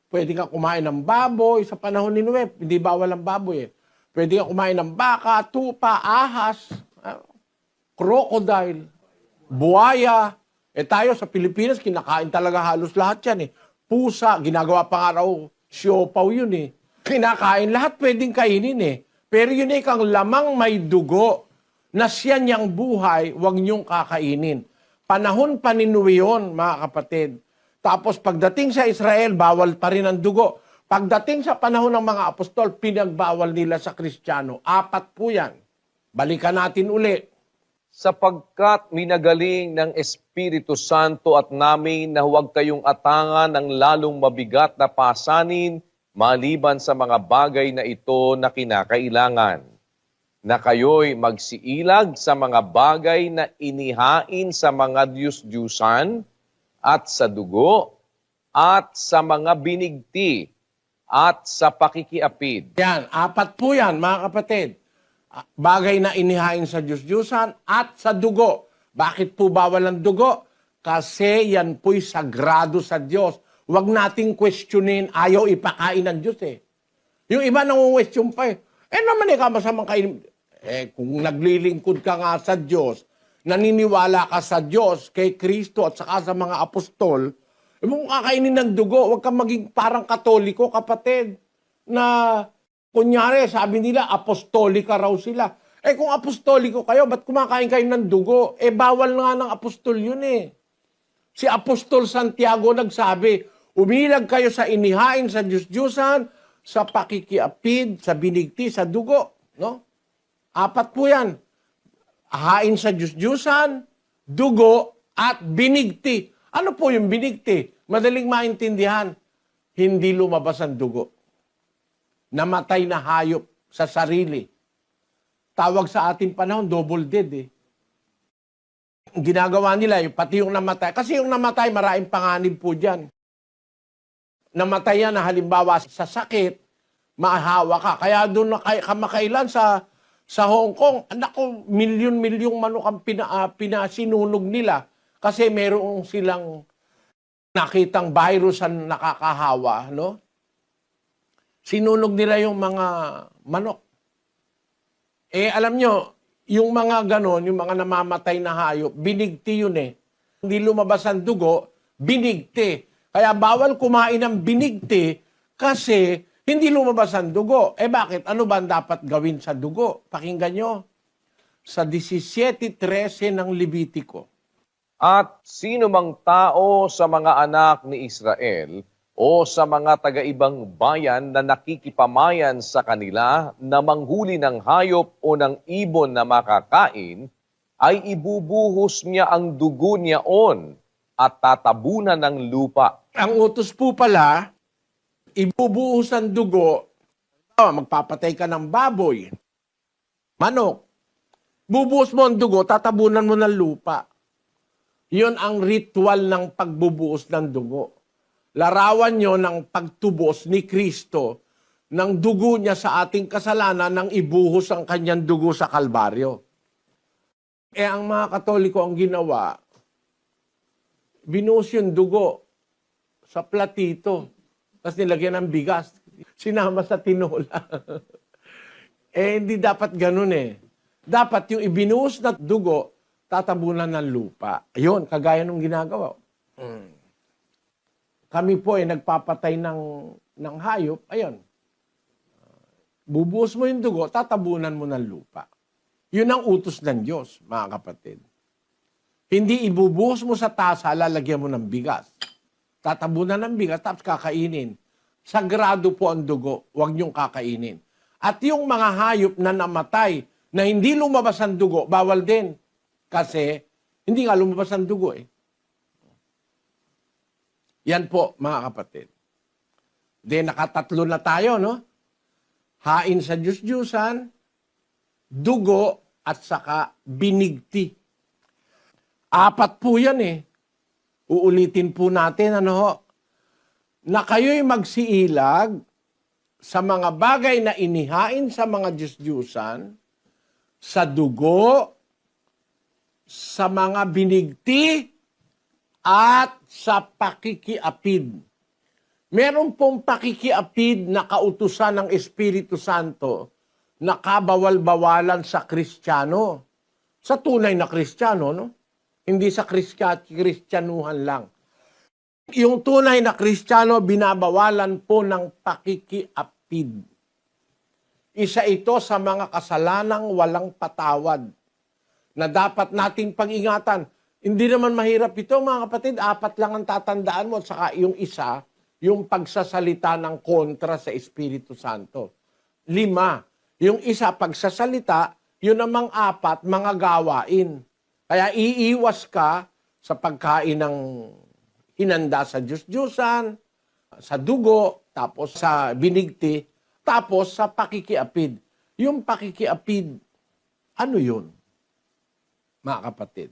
Pwede ka kumain ng baboy. Sa panahon ni Noe, hindi bawal ang baboy eh. Pwede ka kumain ng baka, tupa, ahas, crocodile, buhaya. Tayo sa Pilipinas, kinakain talaga halos lahat yan eh. Pusa, ginagawa pa nga raw, siopaw yun eh. Kinakain, lahat pwedeng kainin eh. Pero yun eh, kang lamang may dugo na siya niyang buhay, huwag niyong kakainin. Panahon pa ni Noe yun, mga kapatid. Tapos pagdating sa Israel, bawal pa rin ang dugo. Pagdating sa panahon ng mga apostol, pinagbawal nila sa Kristiyano. 4 po yan. Balikan natin uli. Sapagkat minagaling ng Espiritu Santo at namin na huwag kayong atangan ng lalong mabigat na pasanin maliban sa mga bagay na ito na kinakailangan. Na kayo'y magsiilag sa mga bagay na inihain sa mga Diyos-Diyusan at sa dugo at sa mga binigti at sa pakikiapid. Yan, 4 po yan, mga kapatid. Bagay na inihain sa Diyos-Diyusan at sa dugo. Bakit po bawal ang dugo? Kasi yan po'y sagrado sa Diyos. Huwag nating questionin, ayaw ipakain ng Diyos eh. Yung iba nang-question pa eh. Naman masamang kainin. Kung naglilingkod ka nga sa Diyos, naniniwala ka sa Diyos, kay Kristo at saka sa mga apostol, kung kakainin ng dugo, huwag kang maging parang Katoliko, kapatid, na kunyari, sabi nila, apostolika raw sila. Kung apostoliko kayo, ba't kumakain kayo ng dugo? Bawal nga ng apostol yun eh. Si Apostol Santiago nagsabi, umilag kayo sa inihain sa Diyos-Diyusan, sa pakikiapid, sa binigti, sa dugo. No? 4 po yan. Hain sa Diyos-Diyusan, dugo, at binigti. Ano po yung binigti? Madaling maintindihan. Hindi lumabas ang dugo. Namatay na hayop sa sarili. Tawag sa ating panahon, double dead eh. Ginagawa nila, pati yung namatay. Kasi yung namatay, maraming panganib po dyan. Namatay yan na halimbawa sa sakit, mahawa ka. Kaya doon kamakailan sa Hong Kong, nako, milyon-milyong manok ang pinasinunog nila kasi meron silang nakitang virus ang nakakahawa, no? Sinunog nila yung mga manok. Alam nyo, yung mga ganon, yung mga namamatay na hayop, binigti yun eh. Hindi lumabas ang dugo, binigti. Kaya bawal kumain ng binigti kasi hindi lumabas ang dugo. Bakit? Ano ba ang dapat gawin sa dugo? Pakinggan nyo. Sa 17:13 ng Levitico. At sino mang tao sa mga anak ni Israel o sa mga taga-ibang bayan na nakikipamayan sa kanila na manghuli ng hayop o ng ibon na makakain, ay ibubuhos niya ang dugo niyaon at tatabunan ng lupa. Ang utos po pala, ibubuhos ang dugo, magpapatay ka ng baboy, manok, bubuhos mo ang dugo, tatabunan mo ng lupa. Yun ang ritual ng pagbubuhos ng dugo. Larawan nyo ng pagtubos ni Kristo ng dugo niya sa ating kasalanan nang ibuhos ang kanyang dugo sa Kalbaryo. Ang mga Katoliko ang ginawa, binuhos yung dugo sa platito, tapos nilagyan ng bigas, sinama sa tinola. Hindi dapat ganun eh. Dapat yung ibinuhos na dugo, tatabunan ng lupa. Ayun, kagaya nung ginagawa. Kami po ay nagpapatay ng hayop. Ayun. Bubuhos mo yung dugo, tatabunan mo ng lupa. Yun ang utos ng Diyos, mga kapatid. Hindi ibubuhos mo sa tasa, lalagyan mo ng bigas. Tatabunan ng bigas, tapos kakainin. Sagrado po ang dugo, huwag niyong kakainin. At yung mga hayop na namatay, na hindi lumabas ang dugo, bawal din. Kasi hindi nga lumabas ang dugo eh. Yan po, mga kapatid. Nakatatlo na tayo, no? Hain sa Diyos-Diyusan, dugo, at saka binigti. Apat po yan eh. Uulitin po natin, ano ho? Na kayo'y magsiilag sa mga bagay na inihain sa mga Diyos-Diyusan, sa dugo, sa mga binigti, at sa pakikiapid. Meron pong pakikiapid na kautusan ng Espiritu Santo na kabawal-bawalan sa Kristiyano. Sa tunay na Kristiyano, no? Hindi sa Kristyanuhan lang. Yung tunay na Kristiyano, binabawalan po ng pakikiapid. Isa ito sa mga kasalanang walang patawad na dapat nating pag-ingatan. Hindi naman mahirap ito, mga kapatid. 4 lang ang tatandaan mo. At saka yung isa, yung pagsasalita ng kontra sa Espiritu Santo. 5. Yung isa, pagsasalita, yun namang 4, mga gawain. Kaya iiwas ka sa pagkain ng hinanda sa Diyos-Diyusan, sa dugo, tapos sa binigti, tapos sa pakikiapid. Yung pakikiapid, ano yun? Mga kapatid.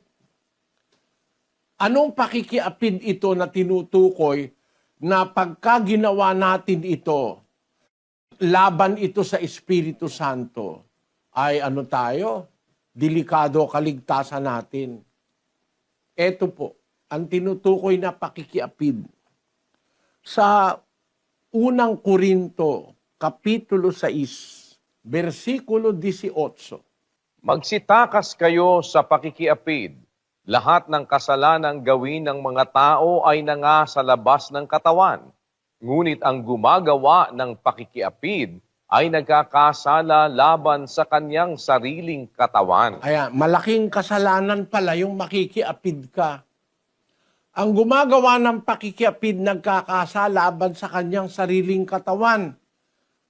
Anong pakikiapid ito na tinutukoy na pagka ginawa natin ito, laban ito sa Espiritu Santo, ay ano tayo? Delikado kaligtasan natin. Ito po, ang tinutukoy na pakikiapid. Sa unang Korinto, Kapitulo 6, versikulo 18. Magsitakas kayo sa pakikiapid. Lahat ng kasalanang gawin ng mga tao ay nanga sa labas ng katawan. Ngunit ang gumagawa ng pakikiapid ay nagkakasala laban sa kanyang sariling katawan. Ayan, malaking kasalanan pala yung makikiapid ka. Ang gumagawa ng pakikiapid nagkakasala laban sa kanyang sariling katawan.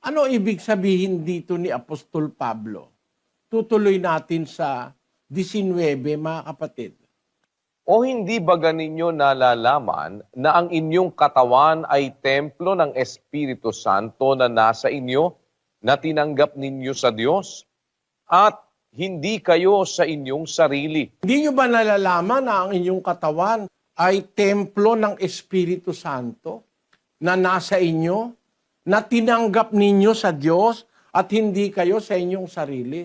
Ano ibig sabihin dito ni Apostol Pablo? Tutuloy natin sa 19, mga kapatid. O hindi ba ganinyo nalalaman na ang inyong katawan ay templo ng Espiritu Santo na nasa inyo, na tinanggap ninyo sa Diyos, at hindi kayo sa inyong sarili? Hindi nyo ba nalalaman na ang inyong katawan ay templo ng Espiritu Santo na nasa inyo, na tinanggap ninyo sa Diyos at hindi kayo sa inyong sarili?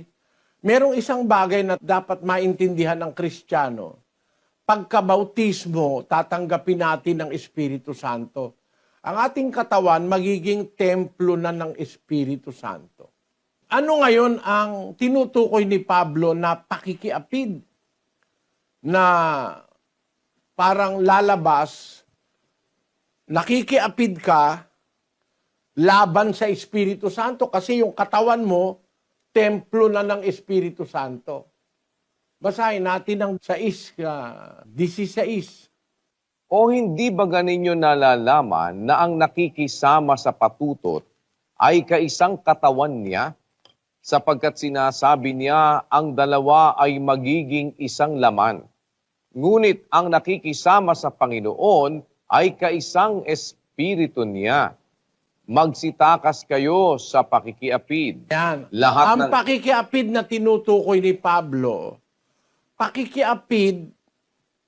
Merong isang bagay na dapat maintindihan ng Kristiyano. Pagkabautismo, tatanggapin natin ng Espiritu Santo. Ang ating katawan magiging templo na ng Espiritu Santo. Ano ngayon ang tinutukoy ni Pablo na pakikiapid? Na parang lalabas, nakikiapid ka laban sa Espiritu Santo kasi yung katawan mo, templo na ng Espiritu Santo. Basahin natin ang 16. O hindi ba ganinyo nalalaman na ang nakikisama sa patutot ay kaisang katawan niya? Sapagkat sinasabi niya ang dalawa ay magiging isang laman. Ngunit ang nakikisama sa Panginoon ay kaisang espiritu niya. Magsitakas kayo sa pakikiapid. Yan. Lahat Ang pakikiapid na tinutukoy ni Pablo, pakikiapid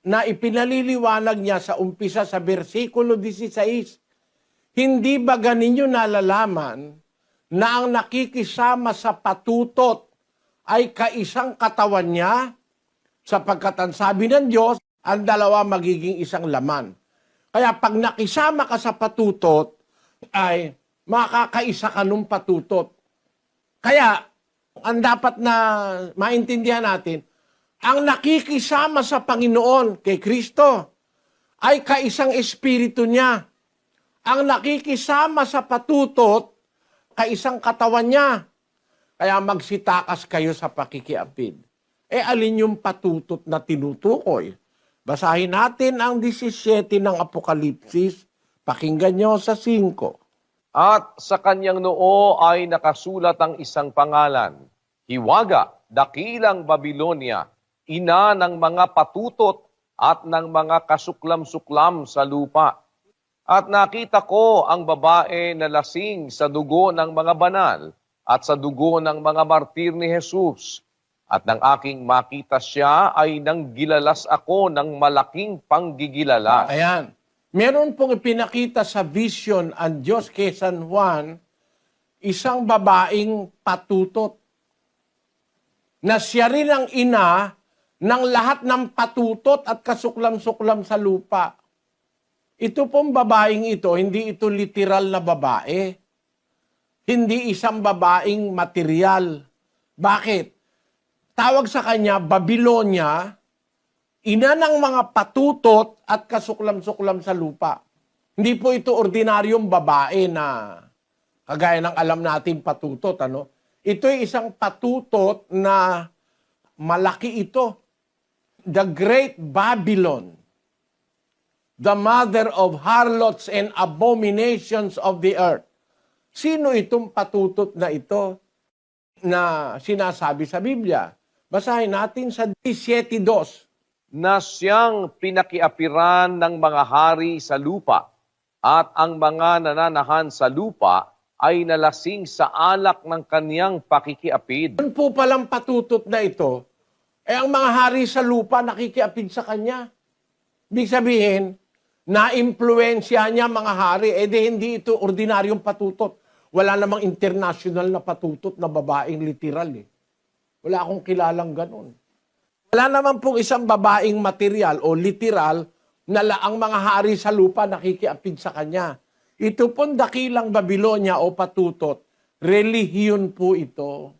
na ipinaliliwanag niya sa umpisa sa versikulo 16. Hindi ba ganinyo nalalaman na ang nakikisama sa patutot ay kaisang katawan niya? Sapagkat ang sabi ng Diyos, ang dalawa magiging isang laman. Kaya pag nakisama ka sa patutot, ay makakaisa ka nung patutot. Kaya, ang dapat na maintindihan natin, ang nakikisama sa Panginoon kay Kristo ay kaisang espiritu niya. Ang nakikisama sa patutot, kaisang katawan niya. Kaya magsitakas kayo sa pakikiapid. Alin yung patutot na tinutukoy? Basahin natin ang 17 ng Apokalipsis. Pakinggan nyo sa 5. At sa kanyang noo ay nakasulat ang isang pangalan, Hiwaga, Dakilang Babilonia, ina ng mga patutot at ng mga kasuklam-suklam sa lupa. At nakita ko ang babae na lasing sa dugo ng mga banal at sa dugo ng mga martir ni Jesus. At nang aking makita siya ay nang gilalas ako ng malaking panggigilalas. Ayan. Meron pong ipinakita sa vision ang Diyos kay San Juan, isang babaeng patutot, na siya rin ang ina ng lahat ng patutot at kasuklam-suklam sa lupa. Ito pong babaeng ito, hindi ito literal na babae. Hindi isang babaeng material. Bakit? Tawag sa kanya, Babilonia, ina ng mga patutot at kasuklam-suklam sa lupa. Hindi po ito ordinaryong babae na kagaya ng alam natin patutot. Ano? Ito ay isang patutot na malaki ito. The Great Babylon, the mother of harlots and abominations of the earth. Sino itong patutot na ito na sinasabi sa Biblia? Basahin natin sa 17:2. Na siyang pinakiapiran ng mga hari sa lupa at ang mga nananahan sa lupa ay nalasing sa alak ng kaniyang pakikiapid. Yun po palang patutot na ito, ang mga hari sa lupa nakikiapid sa kanya. Ibig sabihin, na-impluensya niya mga hari, hindi ito ordinaryong patutot. Wala namang international na patutot na babaeng literal. Wala akong kilalang ganun. Wala naman pong isang babaeng material o literal na ang mga hari sa lupa nakikiapid sa kanya. Ito pong dakilang Babilonia o patutot, relihiyon po ito.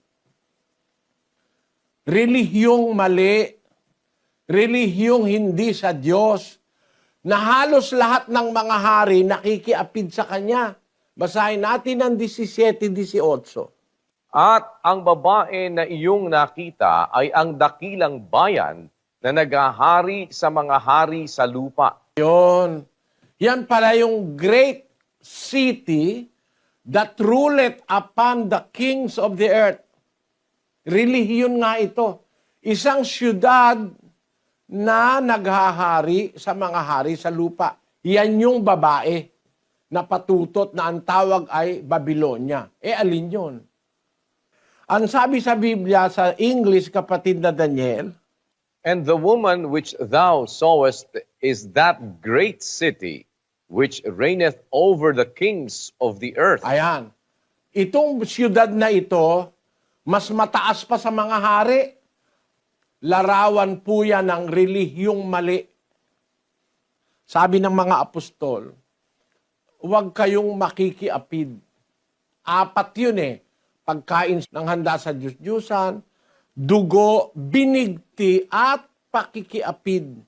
Relihiyong mali, relihiyong hindi sa Diyos, na halos lahat ng mga hari nakikiapid sa kanya. Basahin natin ang 17-18. At ang babae na iyong nakita ay ang dakilang bayan na naghahari sa mga hari sa lupa. Yun. Yan pala yung great city that ruleth upon the kings of the earth. Relihiyon nga ito. Isang syudad na naghahari sa mga hari sa lupa. Yan yung babae na patutot na ang tawag ay Babilonia. Alin yun? Ang sabi sa Biblia, sa English, kapatid na Daniel, And the woman which thou sawest is that great city which reigneth over the kings of the earth. ayan, itong siyudad na ito, mas mataas pa sa mga hari. Larawan po yan ng relihiyong mali. Sabi ng mga apostol, huwag kayong makikiapid. 4 yun pagkain ng handa sa Diyos-Diyusan, dugo, binigti, at pakikiapid.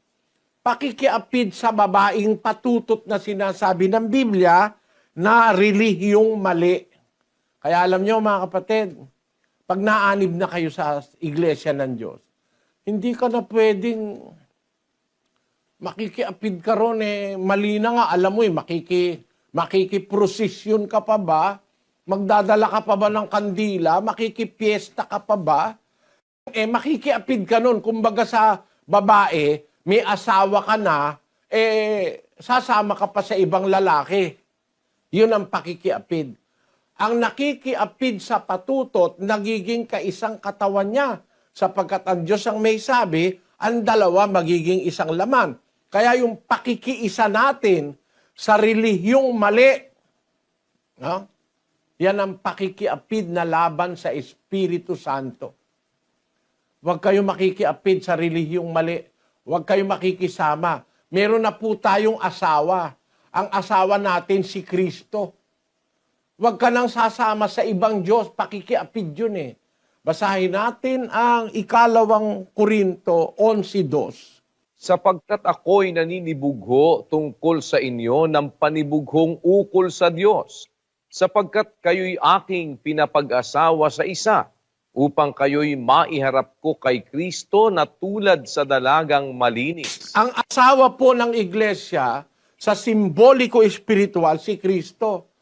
Pakikiapid sa babaeng patutot na sinasabi ng Biblia na relihiyong mali. Kaya alam nyo mga kapatid, pag naanib na kayo sa iglesia ng Diyos, hindi ka na pwedeng makikiapid ka ron mali na nga, alam mo makikiprosesyon ka pa ba? Magdadala ka pa ba ng kandila? Makikipiesta ka pa ba? Makikiapid ka nun. Kumbaga sa babae, may asawa ka na, sasama ka pa sa ibang lalaki. Yun ang pakikiapid. Ang nakikiapid sa patutot, nagiging kaisang katawan niya. Sapagkat ang Diyos ang may sabi, ang dalawa magiging isang laman. Kaya yung pakikiisa natin sa relihiyong mali, no? Yan ang pakikiapid na laban sa Espiritu Santo. Huwag kayo makikiapid sa relihiyong mali. Huwag kayo makikisama. Meron na po tayong asawa. Ang asawa natin si Kristo. Huwag ka nang sasama sa ibang Diyos. Pakikiapid yun Basahin natin ang 2 Korinto 11:2. Sapagkat ako'y naninibugho tungkol sa inyo ng panibughong ukol sa Diyos, sapagkat kayo'y aking pinapag-asawa sa isa, upang kayo'y maiharap ko kay Kristo na tulad sa dalagang malinis. Ang asawa po ng iglesia, sa simboliko espiritual, si Kristo.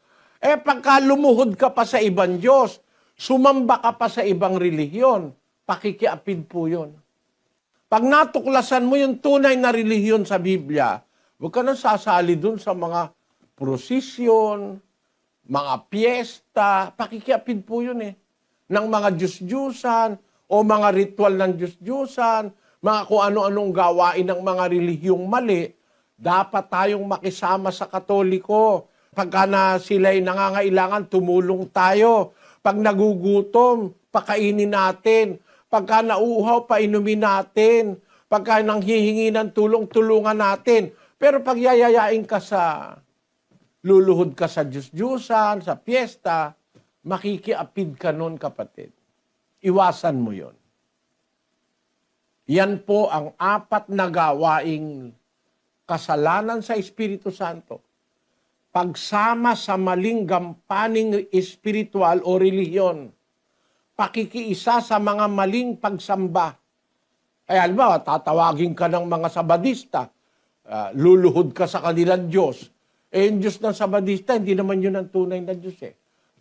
Pagka lumuhod ka pa sa ibang Diyos, sumamba ka pa sa ibang relihiyon, pakikiapid po yun. Pag natuklasan mo yung tunay na relihiyon sa Biblia, huwag ka nang sasali dun sa mga prosesyon, mga piyesta, pakikiapid po yun ng mga Diyos-Diyusan o mga ritual ng Diyos-Diyusan, mga kung ano-anong gawain ng mga relihiyong mali, dapat tayong makisama sa Katoliko. Pagka na sila'y nangangailangan, tumulong tayo. Pag nagugutom, pakainin natin. Pagka nauuhaw, painumin natin. Pagka nanghihingi ng tulong, tulungan natin. Pero pag yayayain ka sa, luluhod ka sa Diyos-Diyusan, sa piyesta, makikiapid ka nun, kapatid. Iwasan mo yon. Yan po ang 4 na gawaing kasalanan sa Espiritu Santo. Pagsama sa maling gampaning espiritual o relihiyon, pakikiisa sa mga maling pagsamba. Halimbawa, tatawagin ka ng mga Sabadista, luluhod ka sa kanilang Diyos. Yung Diyos ng Sabadista, hindi naman yun ang tunay na Diyos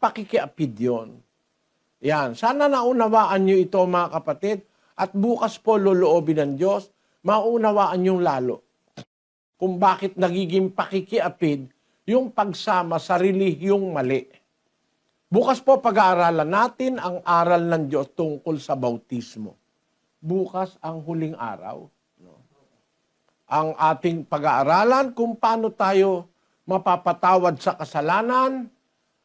Pakikiapid yun. Yan. Sana naunawaan nyo ito, mga kapatid, at bukas po loloobin ng Diyos, maunawaan nyo lalo kung bakit nagiging pakikiapid yung pagsama sa relihiyong mali. Bukas po pag-aaralan natin ang aral ng Diyos tungkol sa bautismo. Bukas ang huling araw. Ang ating pag-aaralan kung paano tayo mapapatawad sa kasalanan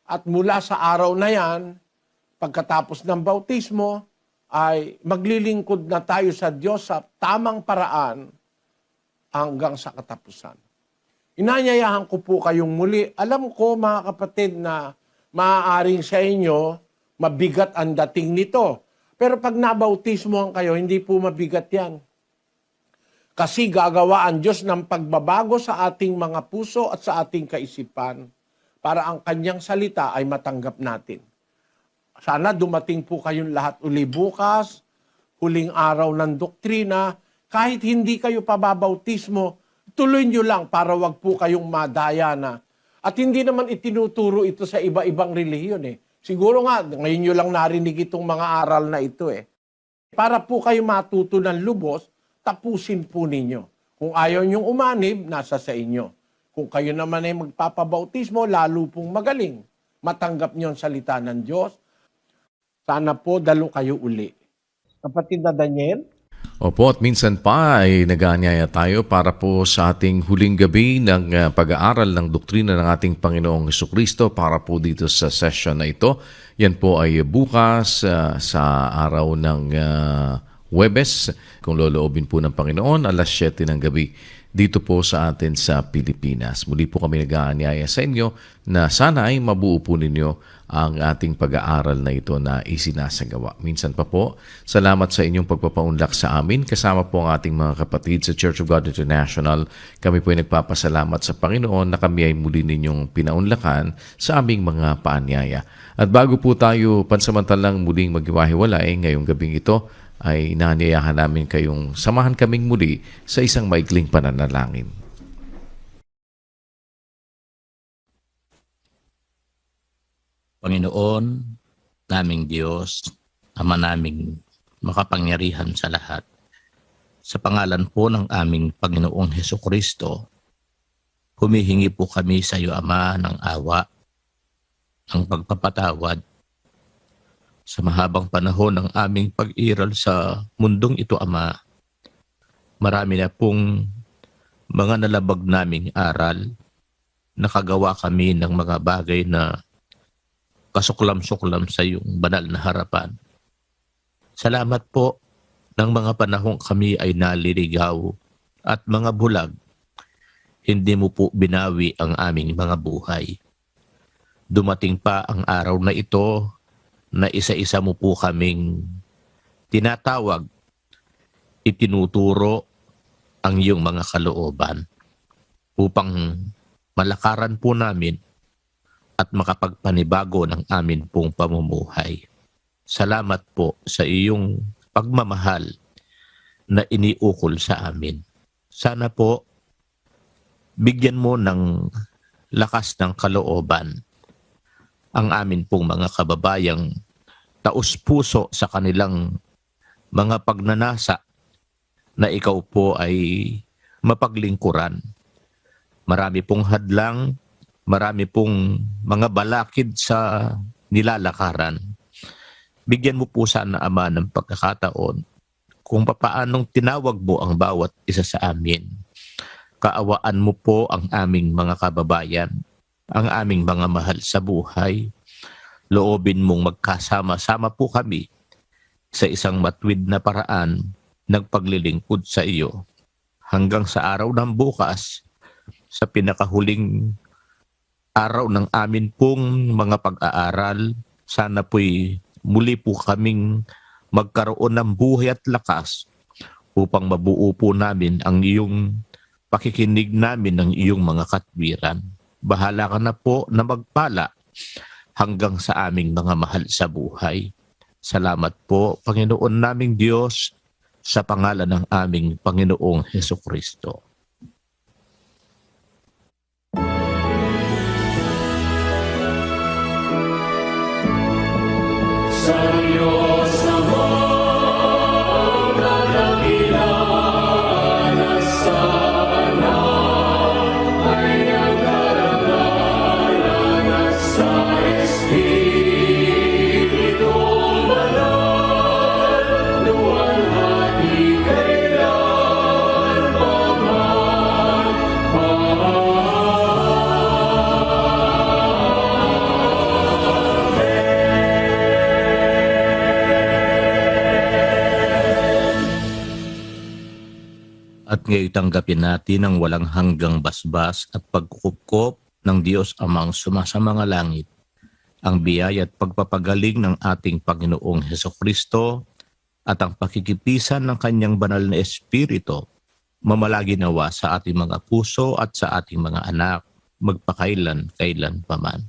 at mula sa araw na yan, pagkatapos ng bautismo, ay maglilingkod na tayo sa Diyos sa tamang paraan hanggang sa katapusan. Inanyayahan ko po kayong muli. Alam ko, mga kapatid, na maaaring sa inyo mabigat ang dating nito. Pero pag nabautismohan kayo, hindi po mabigat yan. Kasi gagawa ang Diyos ng pagbabago sa ating mga puso at sa ating kaisipan para ang kanyang salita ay matanggap natin. Sana dumating po kayong lahat uli bukas, huling araw ng doktrina. Kahit hindi kayo pababautismo, tuloy nyo lang para wag po kayong madaya na. At hindi naman itinuturo ito sa iba-ibang relihiyon Siguro nga, ngayon nyo lang narinig itong mga aral na ito Para po kayo matuto ng lubos, tapusin po ninyo. Kung ayaw nyong umanib, nasa sa inyo. Kung kayo naman ay magpapabautismo, lalo pong magaling. Matanggap nyo ang salita ng Diyos. Sana po dalo kayo uli. Kapatid na Daniel? Opo, at minsan pa ay nag-aanyaya tayo para po sa ating huling gabi ng pag-aaral ng doktrina ng ating Panginoong Hesukristo para po dito sa session na ito. Yan po ay bukas sa araw ng Huwebes, kung loloobin po ng Panginoon, alas 7 ng gabi dito po sa atin sa Pilipinas. Muli po kami nag-aanyaya sa inyo na sana ay mabuo po ninyo ang ating pag-aaral na ito na isinasagawa. Minsan pa po, salamat sa inyong pagpapaunlak sa amin. Kasama po ang ating mga kapatid sa Church of God International. Kami po ay nagpapasalamat sa Panginoon na kami ay muli ninyong pinaunlakan sa aming mga paanyaya. At bago po tayo pansamantalang muling maghiwa-hiwalay ngayong gabing ito, ay inaanyayahan namin kayong samahan kaming muli sa isang maikling pananalangin. Panginoon, naming Diyos, Ama naming makapangyarihan sa lahat, sa pangalan po ng aming Panginoong Hesukristo, humihingi po kami sa iyo, Ama, ng awa, ng pagpapatawad, sa mahabang panahon ng aming pag-iral sa mundong ito, Ama. Marami na pong mga nalabag naming aral, nakagawa kami ng mga bagay na kasuklam-suklam sa iyong banal na harapan. Salamat po ng mga panahong kami ay naliligaw at mga bulag. Hindi mo po binawi ang aming mga buhay. Dumating pa ang araw na ito na isa-isa mo po kaming tinatawag, itinuturo ang iyong mga kalooban upang malakaran po namin at makapagpanibago ng amin pong pamumuhay. Salamat po sa iyong pagmamahal na iniukol sa amin. Sana po bigyan mo ng lakas ng kalooban ang amin pong mga kababayang taus-puso sa kanilang mga pagnanasa na ikaw po ay mapaglingkuran. Marami pong hadlang, marami pong mga balakid sa nilalakaran. Bigyan mo po sana, Ama, ng pagkakataon kung papaanong tinawag mo ang bawat isa sa amin. Kaawaan mo po ang aming mga kababayan, ang aming mga mahal sa buhay. Loobin mong magkasama-sama po kami sa isang matuwid na paraan ng paglilingkod sa iyo. Hanggang sa araw ng bukas, sa pinakahuling araw ng amin pong mga pag-aaral, sana po'y muli po kaming magkaroon ng buhay at lakas upang mabuo po namin ang iyong pakikinig namin ng iyong mga katwiran. Bahala ka na po na magpala hanggang sa aming mga mahal sa buhay. Salamat po, Panginoon naming Diyos, sa pangalan ng aming Panginoong Hesukristo. Sa Diyos amang nadakilaan at sa Anak ay nagkarangalan at sa Espiritu Banal, luwalhati kailanman. At ngayon tanggapin natin ang walang hanggang basbas at pagkukupkop ng Diyos Amang sumasamang langit, ang biyaya at pagpapagaling ng ating Panginoong Hesukristo at ang pakikipisan ng Kanyang banal na Espiritu, mamalagi nawa sa ating mga puso at sa ating mga anak, magpakailan-kailan paman.